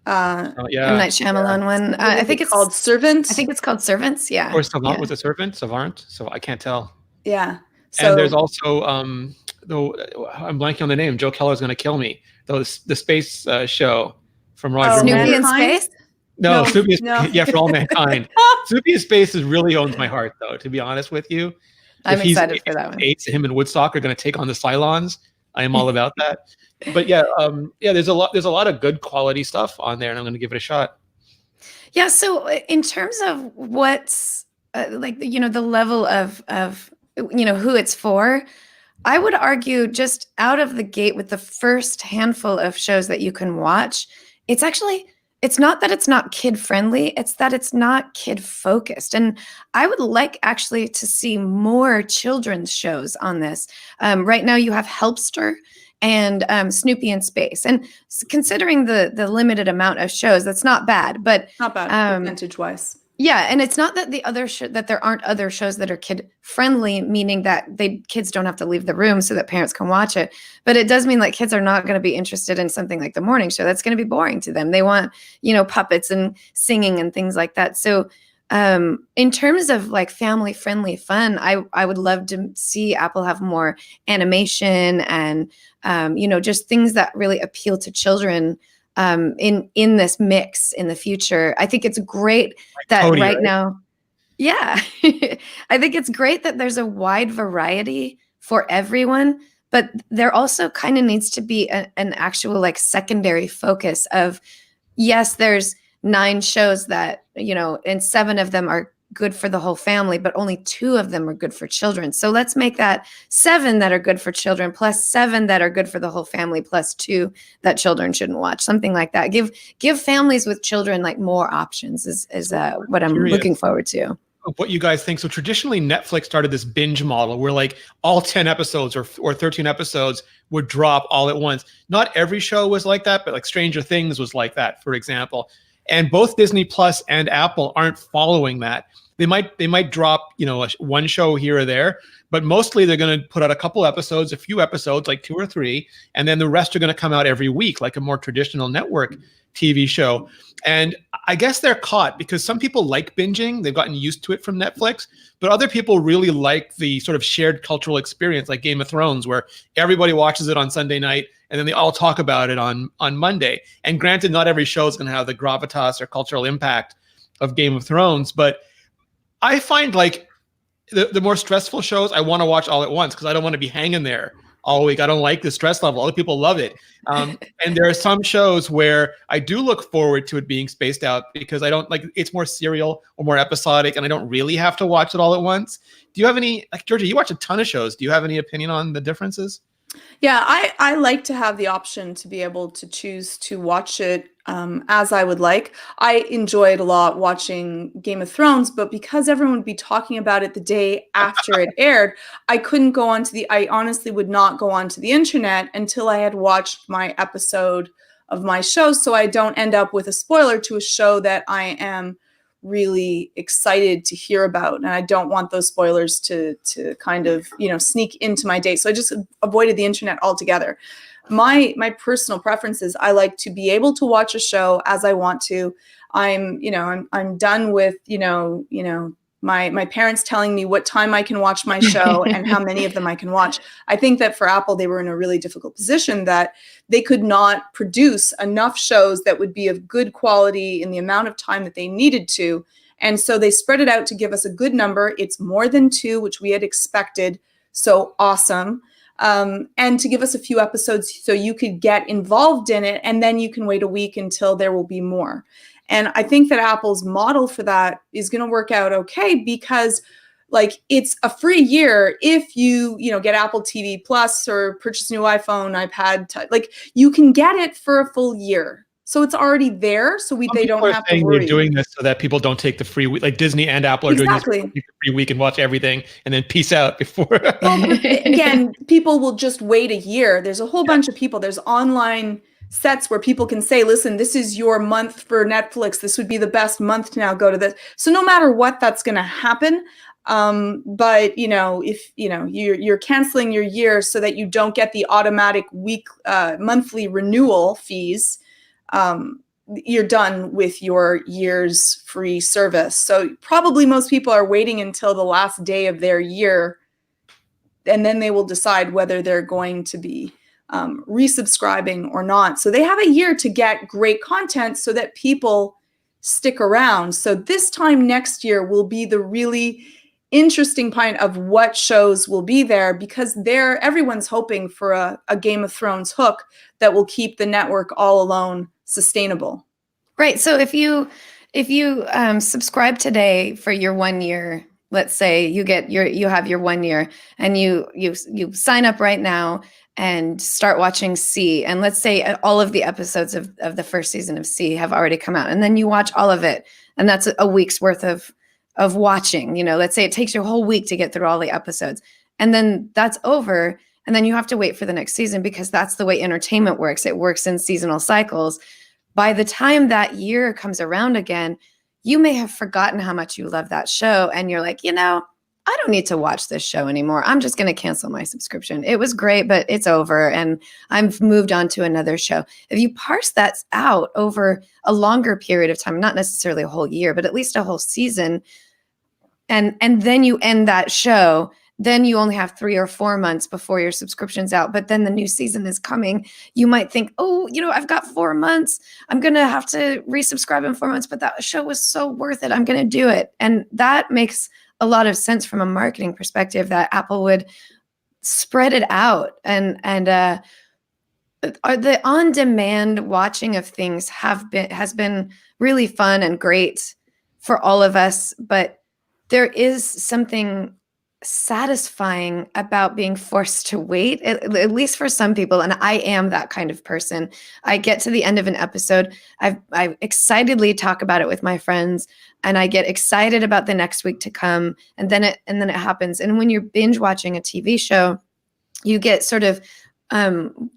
M. Night Shyamalan one. I think it's called Servants. I think it's called Servants. Yeah. Or Savant was a servant. Savant. So I can't tell. Yeah. So, and there's also though I'm blanking on the name. Joe Keller's going to kill me. The space show from Roger Moore. Snoopy in Space. No, Snoopy. Yeah, For All Mankind. Snoopy in Space really owns my heart, though. To be honest with you, I'm excited for that one. Him and Woodstock are going to take on the Cylons. I am all about that. But there's a lot of good quality stuff on there, and I'm going to give it a shot. Yeah. So in terms of what's the level of who it's for, I would argue just out of the gate with the first handful of shows that you can watch, it's not that it's not kid friendly, it's that it's not kid focused. And I would like actually to see more children's shows on this. Right now you have Helpster and Snoopy in Space. And considering the limited amount of shows, that's not bad. But not bad percentage wise. Yeah, and it's not that that there aren't other shows that are kid friendly, meaning that kids don't have to leave the room so that parents can watch it. But it does mean like kids are not going to be interested in something like the morning show. That's going to be boring to them. They want, puppets and singing and things like that. So in terms of like family friendly fun, I would love to see Apple have more animation and just things that really appeal to children in this mix in the future. I think it's great that Cody, right now, yeah, I think it's great that there's a wide variety for everyone, but there also kind of needs to be an actual like secondary focus of, yes, there's 9 shows that, and 7 of them are good for the whole family, but only 2 of them are good for children. So let's make that 7 that are good for children plus 7 that are good for the whole family plus 2 that children shouldn't watch, something like that. Give families with children like more options is what I'm looking forward to. What you guys think. So traditionally Netflix started this binge model where like all 10 episodes or 13 episodes would drop all at once. Not every show was like that, but like Stranger Things was like that, for example. And both Disney Plus and Apple aren't following that. They might drop, one show here or there, but mostly they're going to put out a few episodes, like 2 or 3, and then the rest are going to come out every week, like a more traditional network TV show. And I guess they're caught because some people like binging. They've gotten used to it from Netflix, but other people really like the sort of shared cultural experience like Game of Thrones, where everybody watches it on Sunday night and then they all talk about it on Monday. And granted, not every show is going to have the gravitas or cultural impact of Game of Thrones, but I find like the more stressful shows, I want to watch all at once because I don't want to be hanging there all week. I don't like the stress level. Other people love it. And there are some shows where I do look forward to it being spaced out because I don't like it's more serial or more episodic and I don't really have to watch it all at once. Do you have any, like Georgia, you watch a ton of shows. Do you have any opinion on the differences? Yeah, I like to have the option to be able to choose to watch it as I would like. I enjoyed a lot watching Game of Thrones, but because everyone would be talking about it the day after it aired, I honestly would not go onto the internet until I had watched my episode of my show, so I don't end up with a spoiler to a show that I am really excited to hear about, and I don't want those spoilers to kind of sneak into my day. So I just avoided the internet altogether. My personal preference is I like to be able to watch a show as I want to. I'm done with my parents telling me what time I can watch my show and how many of them I can watch. I think that for Apple, they were in a really difficult position that they could not produce enough shows that would be of good quality in the amount of time that they needed to. And so they spread it out to give us a good number. It's more than 2, which we had expected. So awesome. And to give us a few episodes so you could get involved in it. And then you can wait a week until there will be more. And I think that Apple's model for that is going to work out okay because like it's a free year if you get Apple TV Plus or purchase a new iPhone, iPad, like you can get it for a full year. So it's already there. So they don't have to worry. They're doing this so that people don't take the free week. Like Disney and Apple are doing this for the free week and watch everything and then peace out before. Well, again, people will just wait a year. There's a whole bunch of people. There's online sets where people can say, listen, this is your month for Netflix. This would be the best month to now go to this. So no matter what, that's going to happen. But if you're canceling your year so that you don't get the automatic monthly renewal fees, you're done with your year's free service. So probably most people are waiting until the last day of their year, and then they will decide whether they're going to be resubscribing or not. So they have a year to get great content so that people stick around. So this time next year will be the really interesting point of what shows will be there because everyone's hoping for a Game of Thrones hook that will keep the network all alone sustainable. Right. So if you subscribe today for your 1 year, let's say you have your 1 year and you sign up right now and start watching C. And let's say all of the episodes of the first season of C have already come out. And then you watch all of it. And that's a week's worth of watching. Let's say it takes you a whole week to get through all the episodes. And then that's over. And then you have to wait for the next season because that's the way entertainment works. It works in seasonal cycles. By the time that year comes around again, you may have forgotten how much you love that show. And you're like, I don't need to watch this show anymore. I'm just going to cancel my subscription. It was great, but it's over. And I've moved on to another show. If you parse that out over a longer period of time, not necessarily a whole year, but at least a whole season, and then you end that show, then you only have 3 or 4 months before your subscription's out. But then the new season is coming. You might think, oh, I've got 4 months. I'm going to have to resubscribe in 4 months, but that show was so worth it. I'm going to do it. And that makes a lot of sense from a marketing perspective, that Apple would spread it out. And the on-demand watching of things has been really fun and great for all of us. But there is something satisfying about being forced to wait, at least for some people. And I am that kind of person. I get to the end of an episode, I excitedly talk about it with my friends, and I get excited about the next week to come. And then it happens. And when you're binge watching a TV show, you get sort of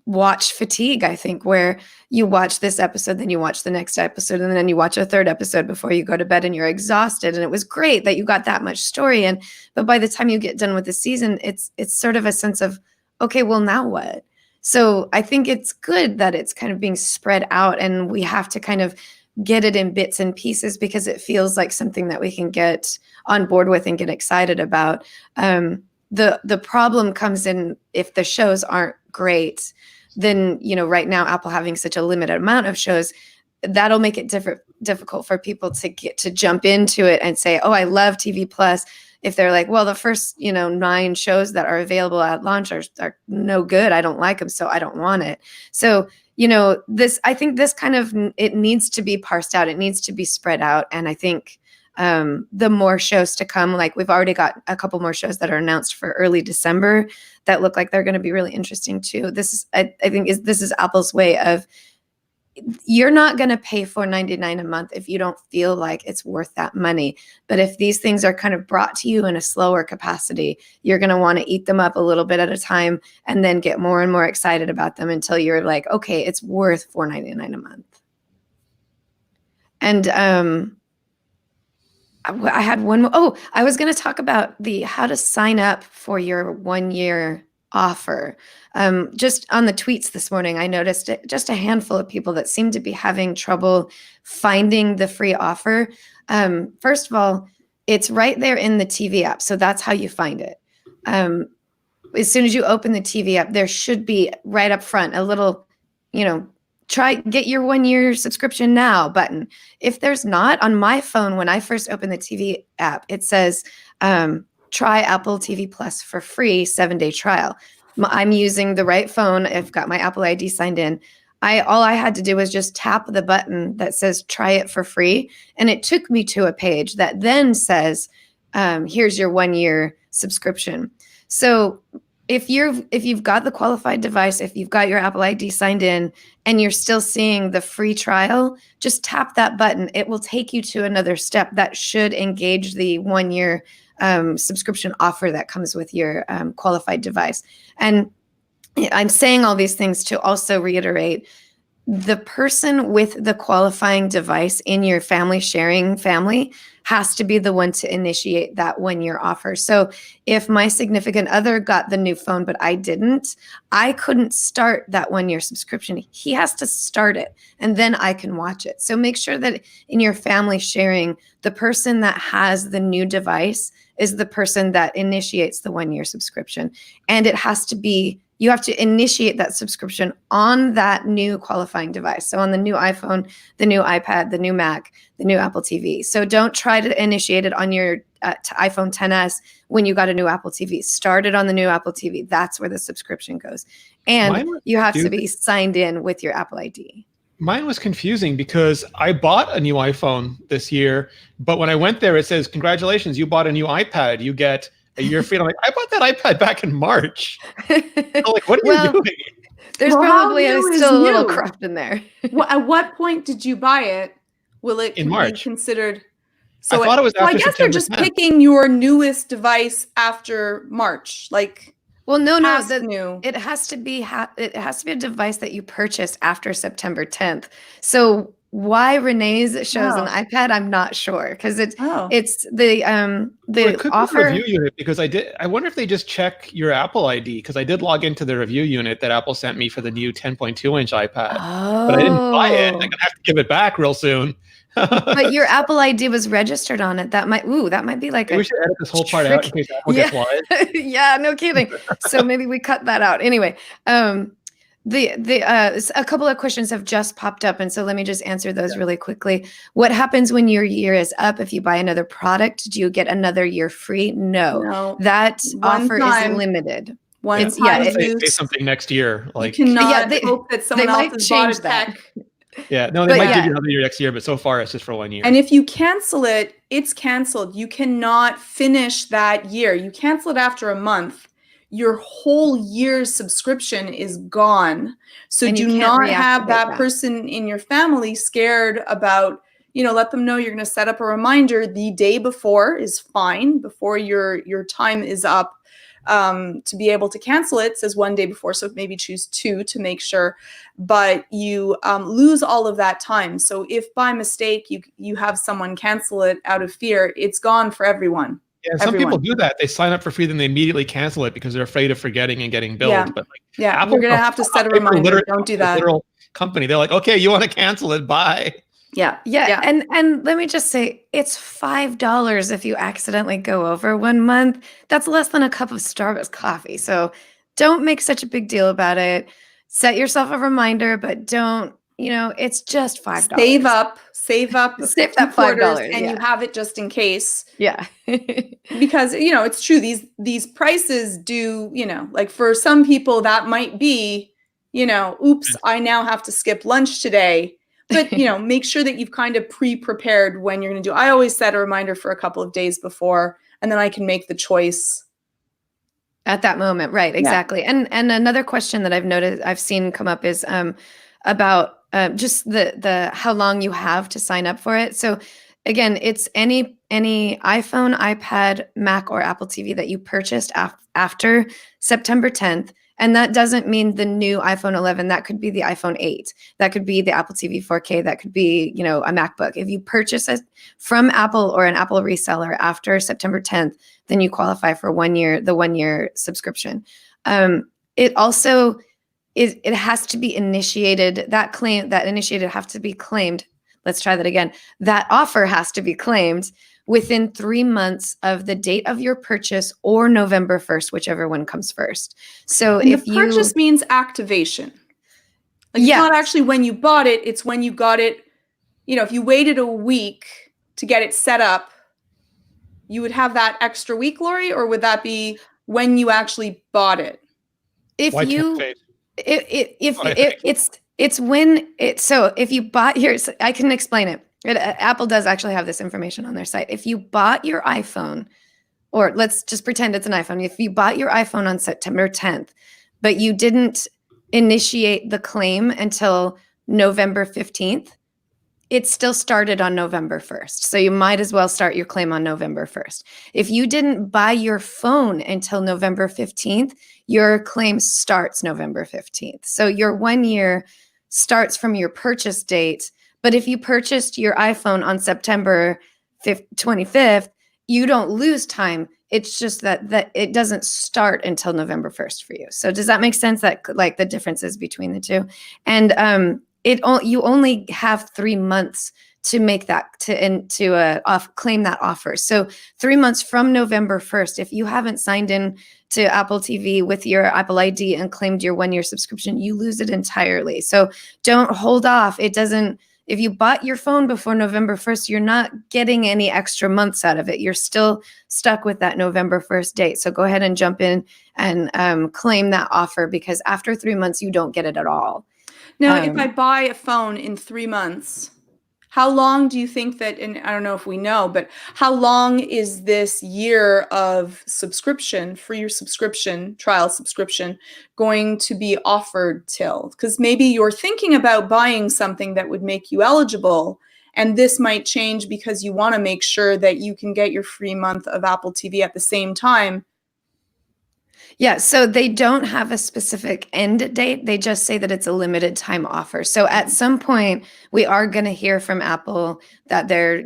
watch fatigue, I think, where you watch this episode, then you watch the next episode, and then you watch a third episode before you go to bed, and you're exhausted. And it was great that you got that much story in, but by the time you get done with the season, it's sort of a sense of, okay, well, now what? So I think it's good that it's kind of being spread out, and we have to kind of get it in bits and pieces, because it feels like something that we can get on board with and get excited about. The problem comes in if the shows aren't great, then, right now, Apple having such a limited amount of shows, that'll make it difficult for people to get to jump into it and say, oh, I love TV Plus. If they're like, well, the first, 9 shows that are available at launch are no good. I don't like them, so I don't want it. So, I think this kind of, it needs to be parsed out. It needs to be spread out. And I think the more shows to come, like we've already got a couple more shows that are announced for early December that look like they're going to be really interesting too. This is, I think this is Apple's way of, you're not going to pay $4.99 a month if you don't feel like it's worth that money. But if these things are kind of brought to you in a slower capacity, you're going to want to eat them up a little bit at a time and then get more and more excited about them until you're like, okay, it's worth $4.99 a month. And I had one more. Oh, I was going to talk about how to sign up for your 1-year offer. Just on the tweets this morning, I noticed just a handful of people that seem to be having trouble finding the free offer. First of all, it's right there in the TV app. So that's how you find it. As soon as you open the TV app, there should be right up front a little, get your 1-year subscription now button. If there's not, on my phone, when I first open the TV app, it says, try Apple TV Plus for free 7-day trial. I'm using the right phone. I've got my Apple ID signed in. All I had to do was just tap the button that says try it for free. And it took me to a page that then says, here's your 1-year subscription. So if you've got the qualified device, if you've got your Apple ID signed in and you're still seeing the free trial, just tap that button. It will take you to another step that should engage the 1-year subscription offer that comes with your qualified device. And I'm saying all these things to also reiterate, the person with the qualifying device in your family has to be the one to initiate that 1-year offer. So if my significant other got the new phone, but I didn't, I couldn't start that 1-year subscription. He has to start it, and then I can watch it. So make sure that in your family sharing, the person that has the new device is the person that initiates the 1-year subscription. And it has to be, you have to initiate that subscription on that new qualifying device. So on the new iPhone, the new iPad, the new Mac, the new Apple TV. So don't try to initiate it on your iPhone XS when you got a new Apple TV. Start it on the new Apple TV. That's where the subscription goes. And you have to be signed in with your Apple ID. Mine was confusing because I bought a new iPhone this year, but when I went there, it says, congratulations, you bought a new iPad. You get a year free. I'm like, I bought that iPad back in March. I'm like, what are you doing? There's probably still a little corrupt in there. At what point did you buy it? Will it in March be considered? So I thought it was after I guess September they're just 10th. picking your newest device after March. Like, well, no, new. It has to be a device that you purchased after September 10th. So Why Renee's shows on the Oh. iPad, I'm not sure, because it's Oh. the Well, it could be offer. the review unit, because I wonder if they just check your Apple ID, because I did log into the review unit that Apple sent me for the new 10.2-inch iPad, but I didn't buy it. I'm gonna have to give it back real soon. But your Apple ID was registered on it. That might be like Maybe we should edit this whole part out in case Apple gets wise. Yeah, no kidding. So maybe we cut that out. Anyway, a couple of questions have just popped up, and so let me just answer those really quickly. What happens when your year is up? If you buy another product, do you get another year free? No. That offer is limited. Say something next year. Like, you cannot hope that someone else has bought a tech. Yeah, no, they might give you another year next year, but so far it's just for 1 year. And if you cancel it, it's canceled. You cannot finish that year. You cancel it after a month, your whole year's subscription is gone. So do not have that person in your family scared about, let them know you're going to set up a reminder the day before is fine, before your time is up. To be able to cancel it, says 1 day before, so maybe choose 2 to make sure, but you lose all of that time. So if by mistake you have someone cancel it out of fear, it's gone for everyone. Yeah, some people do that. They sign up for free, then they immediately cancel it because they're afraid of forgetting and getting billed. Yeah. But Apple, you're gonna have to set a reminder. Don't do that. Literal company. They're like, okay, you want to cancel it? Bye. Yeah. And let me just say, it's $5 if you accidentally go over 1 month. That's less than a cup of Starbucks coffee. So don't make such a big deal about it. Set yourself a reminder, but don't, it's just $5. Save up save that $5 and you have it just in case. Yeah. Because it's true, these prices do, like for some people that might be, oops, I now have to skip lunch today. But, make sure that you've kind of pre-prepared when you're going to do. I always set a reminder for a couple of days before, and then I can make the choice at that moment. Right. Exactly. Yeah. And another question that I've seen come up is about just the how long you have to sign up for it. So again, it's any iPhone, iPad, Mac, or Apple TV that you purchased after September 10th. And that doesn't mean the new iPhone 11. That could be the iPhone 8. That could be the Apple TV 4K. That could be, a MacBook. If you purchase it from Apple or an Apple reseller after September 10th, then you qualify for the 1 year subscription. It also it has to be initiated. That initiated have to be claimed. Let's try that again. That offer has to be claimed within 3 months of the date of your purchase or November 1st, whichever one comes first. So and if the purchase means activation, it's not actually when you bought it, it's when you got it. If you waited a week to get it set up, you would have that extra week, Lori, or would that be when you actually bought it? If you bought yours, I can explain it. Apple does actually have this information on their site. If you bought your iPhone, or let's just pretend it's an iPhone. If you bought your iPhone on September 10th, but you didn't initiate the claim until November 15th, it still started on November 1st. So you might as well start your claim on November 1st. If you didn't buy your phone until November 15th, your claim starts November 15th. So your 1 year starts from your purchase date. But if you purchased your iPhone on September 25th, you don't lose time. It's just that it doesn't start until November 1st for you. So does that make sense, that like the differences between the two? And you only have 3 months to make that claim that offer. So 3 months from November 1st, if you haven't signed in to Apple TV with your Apple ID and claimed your 1 year subscription, you lose it entirely. So don't hold off. If you bought your phone before November 1st, you're not getting any extra months out of it. You're still stuck with that November 1st date. So go ahead and jump in and claim that offer, because after 3 months, you don't get it at all. Now, if I buy a phone in 3 months, how long do you think that, and I don't know if we know, but how long is this year of subscription, for your subscription, trial subscription, going to be offered till? Because maybe you're thinking about buying something that would make you eligible, and this might change because you want to make sure that you can get your free month of Apple TV at the same time. Yeah, so they don't have a specific end date. They just say that it's a limited time offer. So at some point, we are going to hear from Apple that they're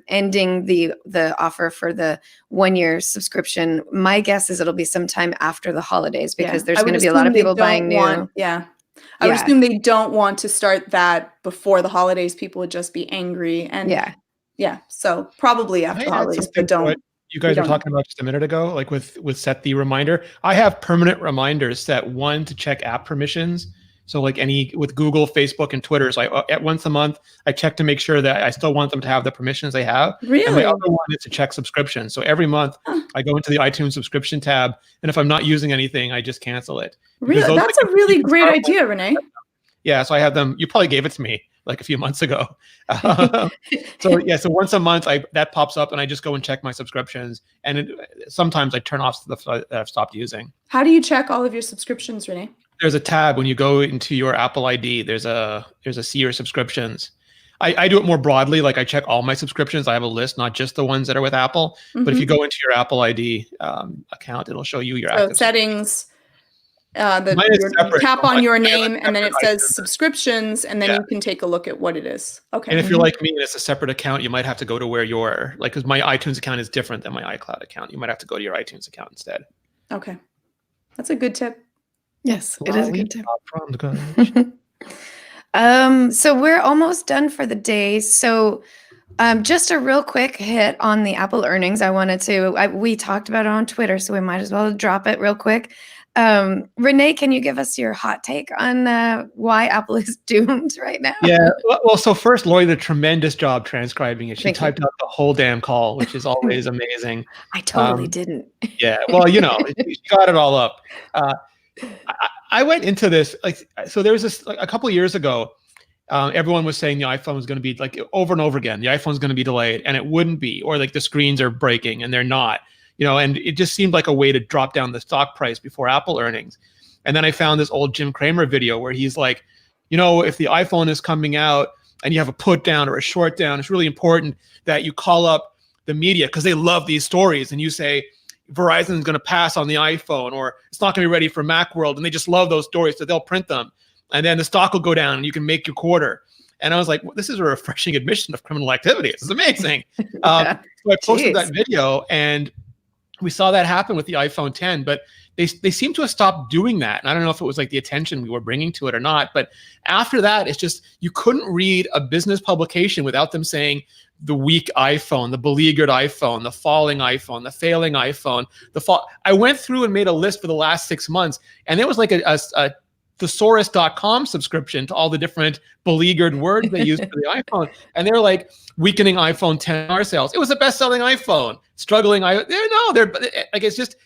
ending the offer for the 1-year subscription. My guess is it'll be sometime after the holidays because there's going to be a lot of people buying new. I would assume they don't want to start that before the holidays. People would just be angry. And so probably after the holidays, but don't. You guys were talking about just a minute ago, like with set the reminder. I have permanent reminders set, one to check app permissions. So like with Google, Facebook, and Twitter. So at once a month, I check to make sure that I still want them to have the permissions they have. Really? And my other one is to check subscriptions. So every month I go into the iTunes subscription tab, and if I'm not using anything, I just cancel it. Really? That's a really great idea, Renee. Yeah, so I have them. You probably gave it to me like a few months ago. So once a month that pops up, and I just go and check my subscriptions. And sometimes I turn off stuff that I've stopped using. How do you check all of your subscriptions, Renee? There's a tab when you go into your Apple ID. There's a see your subscriptions. I do it more broadly. Like I check all my subscriptions. I have a list, not just the ones that are with Apple. But if you go into your Apple ID account, it'll show you your active settings. You tap on your name, and then it says subscriptions, and then you can take a look at what it is. Okay. And if you're like me and it's a separate account, you might have to go to where your because my iTunes account is different than my iCloud account. You might have to go to your iTunes account instead. Okay, that's a good tip. Yes, it is a good tip. From the so we're almost done for the day. So just a real quick hit on the Apple earnings. We talked about it on Twitter, so we might as well drop it real quick. Renee, can you give us your hot take on why Apple is doomed right now? Yeah. Well, so first, Lori did a tremendous job transcribing it. She typed out the whole damn call, which is always amazing. I totally didn't. Yeah. Well, she got it all up. I went into this so there was this a couple of years ago. Everyone was saying the iPhone was going to be over and over again. The iPhone's going to be delayed, and it wouldn't be, or the screens are breaking, and they're not. And it just seemed like a way to drop down the stock price before Apple earnings. And then I found this old Jim Cramer video where he's like, if the iPhone is coming out and you have a put down or a short down, it's really important that you call up the media because they love these stories. And you say, Verizon is going to pass on the iPhone, or it's not going to be ready for Macworld. And they just love those stories, so they'll print them. And then the stock will go down and you can make your quarter. And I was like, this is a refreshing admission of criminal activity. This is amazing. So I posted that video, and we saw that happen with the iPhone 10, but they seem to have stopped doing that. And I don't know if it was the attention we were bringing to it or not. But after that, it's just, you couldn't read a business publication without them saying the weak iPhone, the beleaguered iPhone, the falling iPhone, the failing iPhone, I went through and made a list for the last 6 months, and there was like a thesaurus.com subscription to all the different beleaguered words they used for the iPhone. And they're like, weakening iPhone 10R sales. It was the best-selling iPhone. Struggling it's just,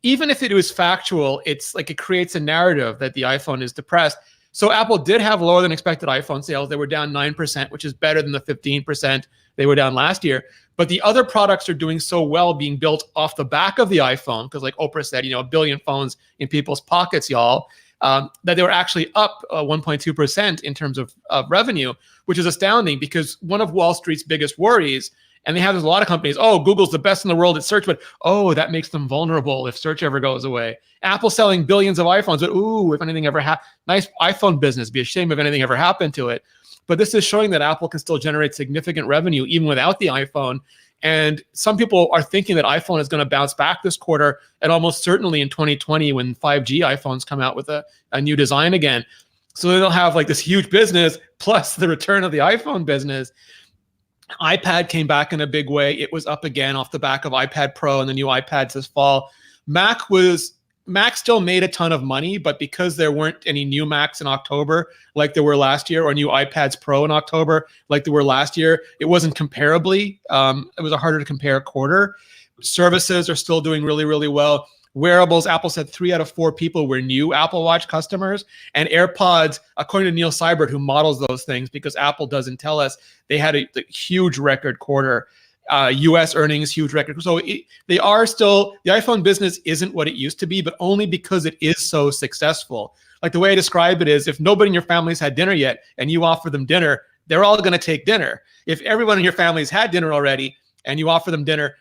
even if it was factual, it's like it creates a narrative that the iPhone is depressed. So Apple did have lower than expected iPhone sales. They were down 9%, which is better than the 15% they were down last year. But the other products are doing so well, being built off the back of the iPhone, because like Oprah said, a billion phones in people's pockets, y'all. That they were actually up 1.2% in terms of revenue, which is astounding because one of Wall Street's biggest worries, and they have a lot of companies, Google's the best in the world at search, but that makes them vulnerable if search ever goes away. Apple selling billions of iPhones, but if anything ever happened, nice iPhone business, be a shame if anything ever happened to it. But this is showing that Apple can still generate significant revenue even without the iPhone. And some people are thinking that iPhone is going to bounce back this quarter, and almost certainly in 2020 when 5G iPhones come out with a new design again. So they'll have this huge business plus the return of the iPhone business. iPad came back in a big way. It was up again off the back of iPad Pro and the new iPads this fall. Mac still made a ton of money, but because there weren't any new Macs in October like there were last year, or new iPads Pro in October like there were last year, it wasn't comparably. It was a harder to compare quarter. Services are still doing really, really well. Wearables, Apple said 3 out of 4 people were new Apple Watch customers. And AirPods, according to Neil Seibert, who models those things, because Apple doesn't tell us, they had a huge record quarter. U.S. earnings, huge record. So they are still, the iPhone business isn't what it used to be, but only because it is so successful. Like the way I describe it is, if nobody in your family's had dinner yet and you offer them dinner, they're all going to take dinner. If everyone in your family's had dinner already and you offer them dinner,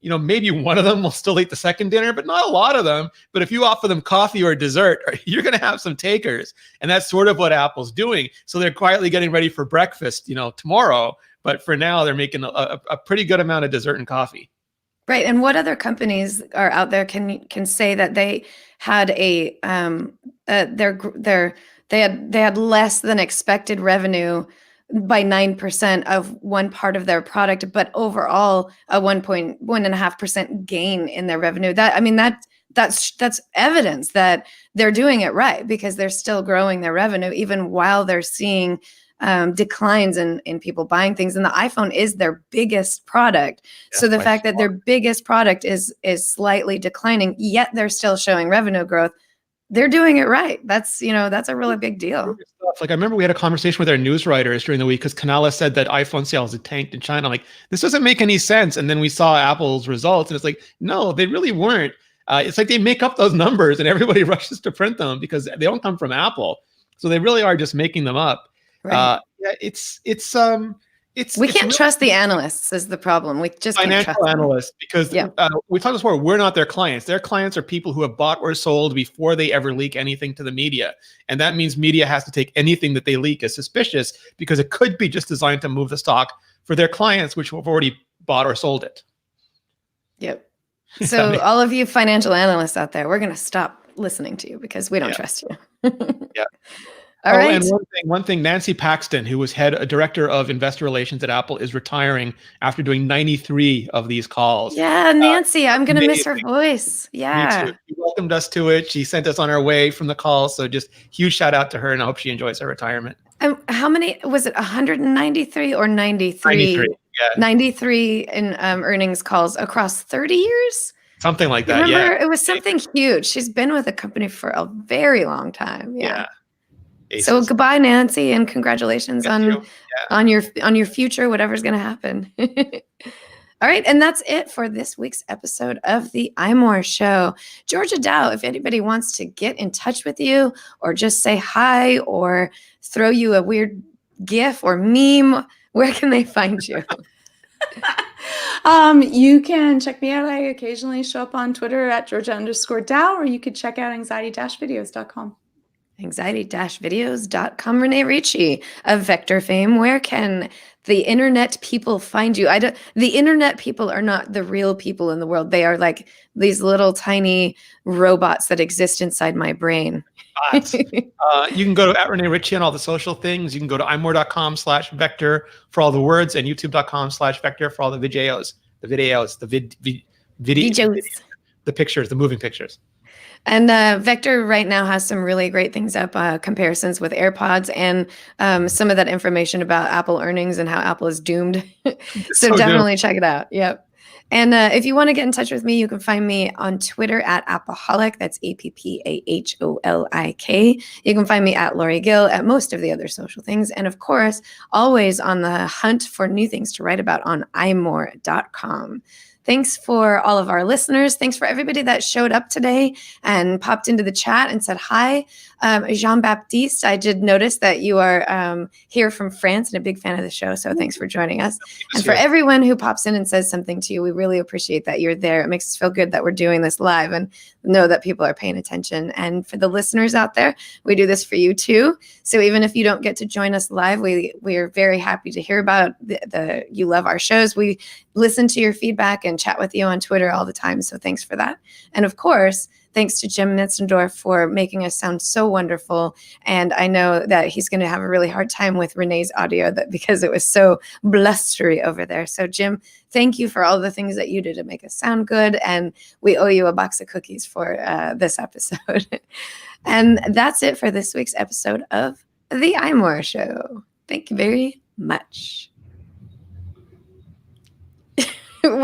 maybe one of them will still eat the second dinner, but not a lot of them. But if you offer them coffee or dessert, you're going to have some takers. And that's sort of what Apple's doing. So they're quietly getting ready for breakfast, tomorrow. But for now, they're making a pretty good amount of dessert and coffee. Right. And what other companies are out there can say that they had they had less than expected revenue by 9% of one part of their product, but overall a 1.5% gain in their revenue. That's evidence that they're doing it right, because they're still growing their revenue even while they're seeing declines in people buying things. And the iPhone is their biggest product. Yeah, so the fact that their biggest product is slightly declining, yet they're still showing revenue growth, they're doing it right. That's a really big deal. Like, I remember we had a conversation with our news writers during the week because Canala said that iPhone sales had tanked in China. I'm like, this doesn't make any sense. And then we saw Apple's results, and it's like, no, they really weren't. It's like they make up those numbers and everybody rushes to print them because they don't come from Apple. So they really are just making them up. Right. We can't trust the analysts is the problem. We just can't trust financial analysts, because we talked before, we're not their clients. Their clients are people who have bought or sold before they ever leak anything to the media. And that means media has to take anything that they leak as suspicious, because it could be just designed to move the stock for their clients, which have already bought or sold it. Yep. So all of you financial analysts out there, we're going to stop listening to you because we don't trust you. Yeah. All right. And one thing, Nancy Paxton, who was director of investor relations at Apple, is retiring after doing 93 of these calls. Yeah, Nancy, I'm going to miss her voice. Yeah. Me too. She welcomed us to it. She sent us on our way from the call. So just huge shout out to her, and I hope she enjoys her retirement. How many, was it 193 or 93? 93, yeah. 93 in earnings calls across 30 years? Something like that, Remember, it was something huge. She's been with the company for a very long time. Yeah. So goodbye, Nancy, and congratulations on your future, whatever's going to happen. All right, and that's it for this week's episode of the iMore Show. Georgia Dow, if anybody wants to get in touch with you or just say hi or throw you a weird GIF or meme, where can they find you? You can check me out. I occasionally show up on Twitter at Georgia_Dow, or you could check out anxiety-videos.com. Anxiety-videos.com. Renee Ricci of Vector fame. Where can the internet people find you? The internet people are not the real people in the world. They are like these little tiny robots that exist inside my brain. You can go to Renee Ricci on all the social things. You can go to imore.com/vector for all the words, and youtube.com/vector for all the videos, the pictures, the moving pictures. And Vector right now has some really great things up, comparisons with AirPods, and some of that information about Apple earnings and how Apple is doomed. So definitely check it out. Yep. And if you want to get in touch with me, you can find me on Twitter at Appaholic. That's APPAHOLIK. You can find me at Lori Gill at most of the other social things. And of course, always on the hunt for new things to write about on iMore.com. Thanks for all of our listeners. Thanks for everybody that showed up today and popped into the chat and said hi. Jean-Baptiste, I did notice that you are here from France and a big fan of the show, so thanks for joining us. And for everyone who pops in and says something to you, we really appreciate that you're there. It makes us feel good that we're doing this live and know that people are paying attention. And for the listeners out there, we do this for you too. So even if you don't get to join us live, we are very happy to hear about you love our shows. We listen to your feedback and chat with you on Twitter all the time. So thanks for that. And of course, thanks to Jim Mitzendorf for making us sound so wonderful. And I know that he's going to have a really hard time with Renee's audio because it was so blustery over there. So Jim, thank you for all the things that you did to make us sound good. And we owe you a box of cookies for this episode. And that's it for this week's episode of The iMore Show. Thank you very much. We're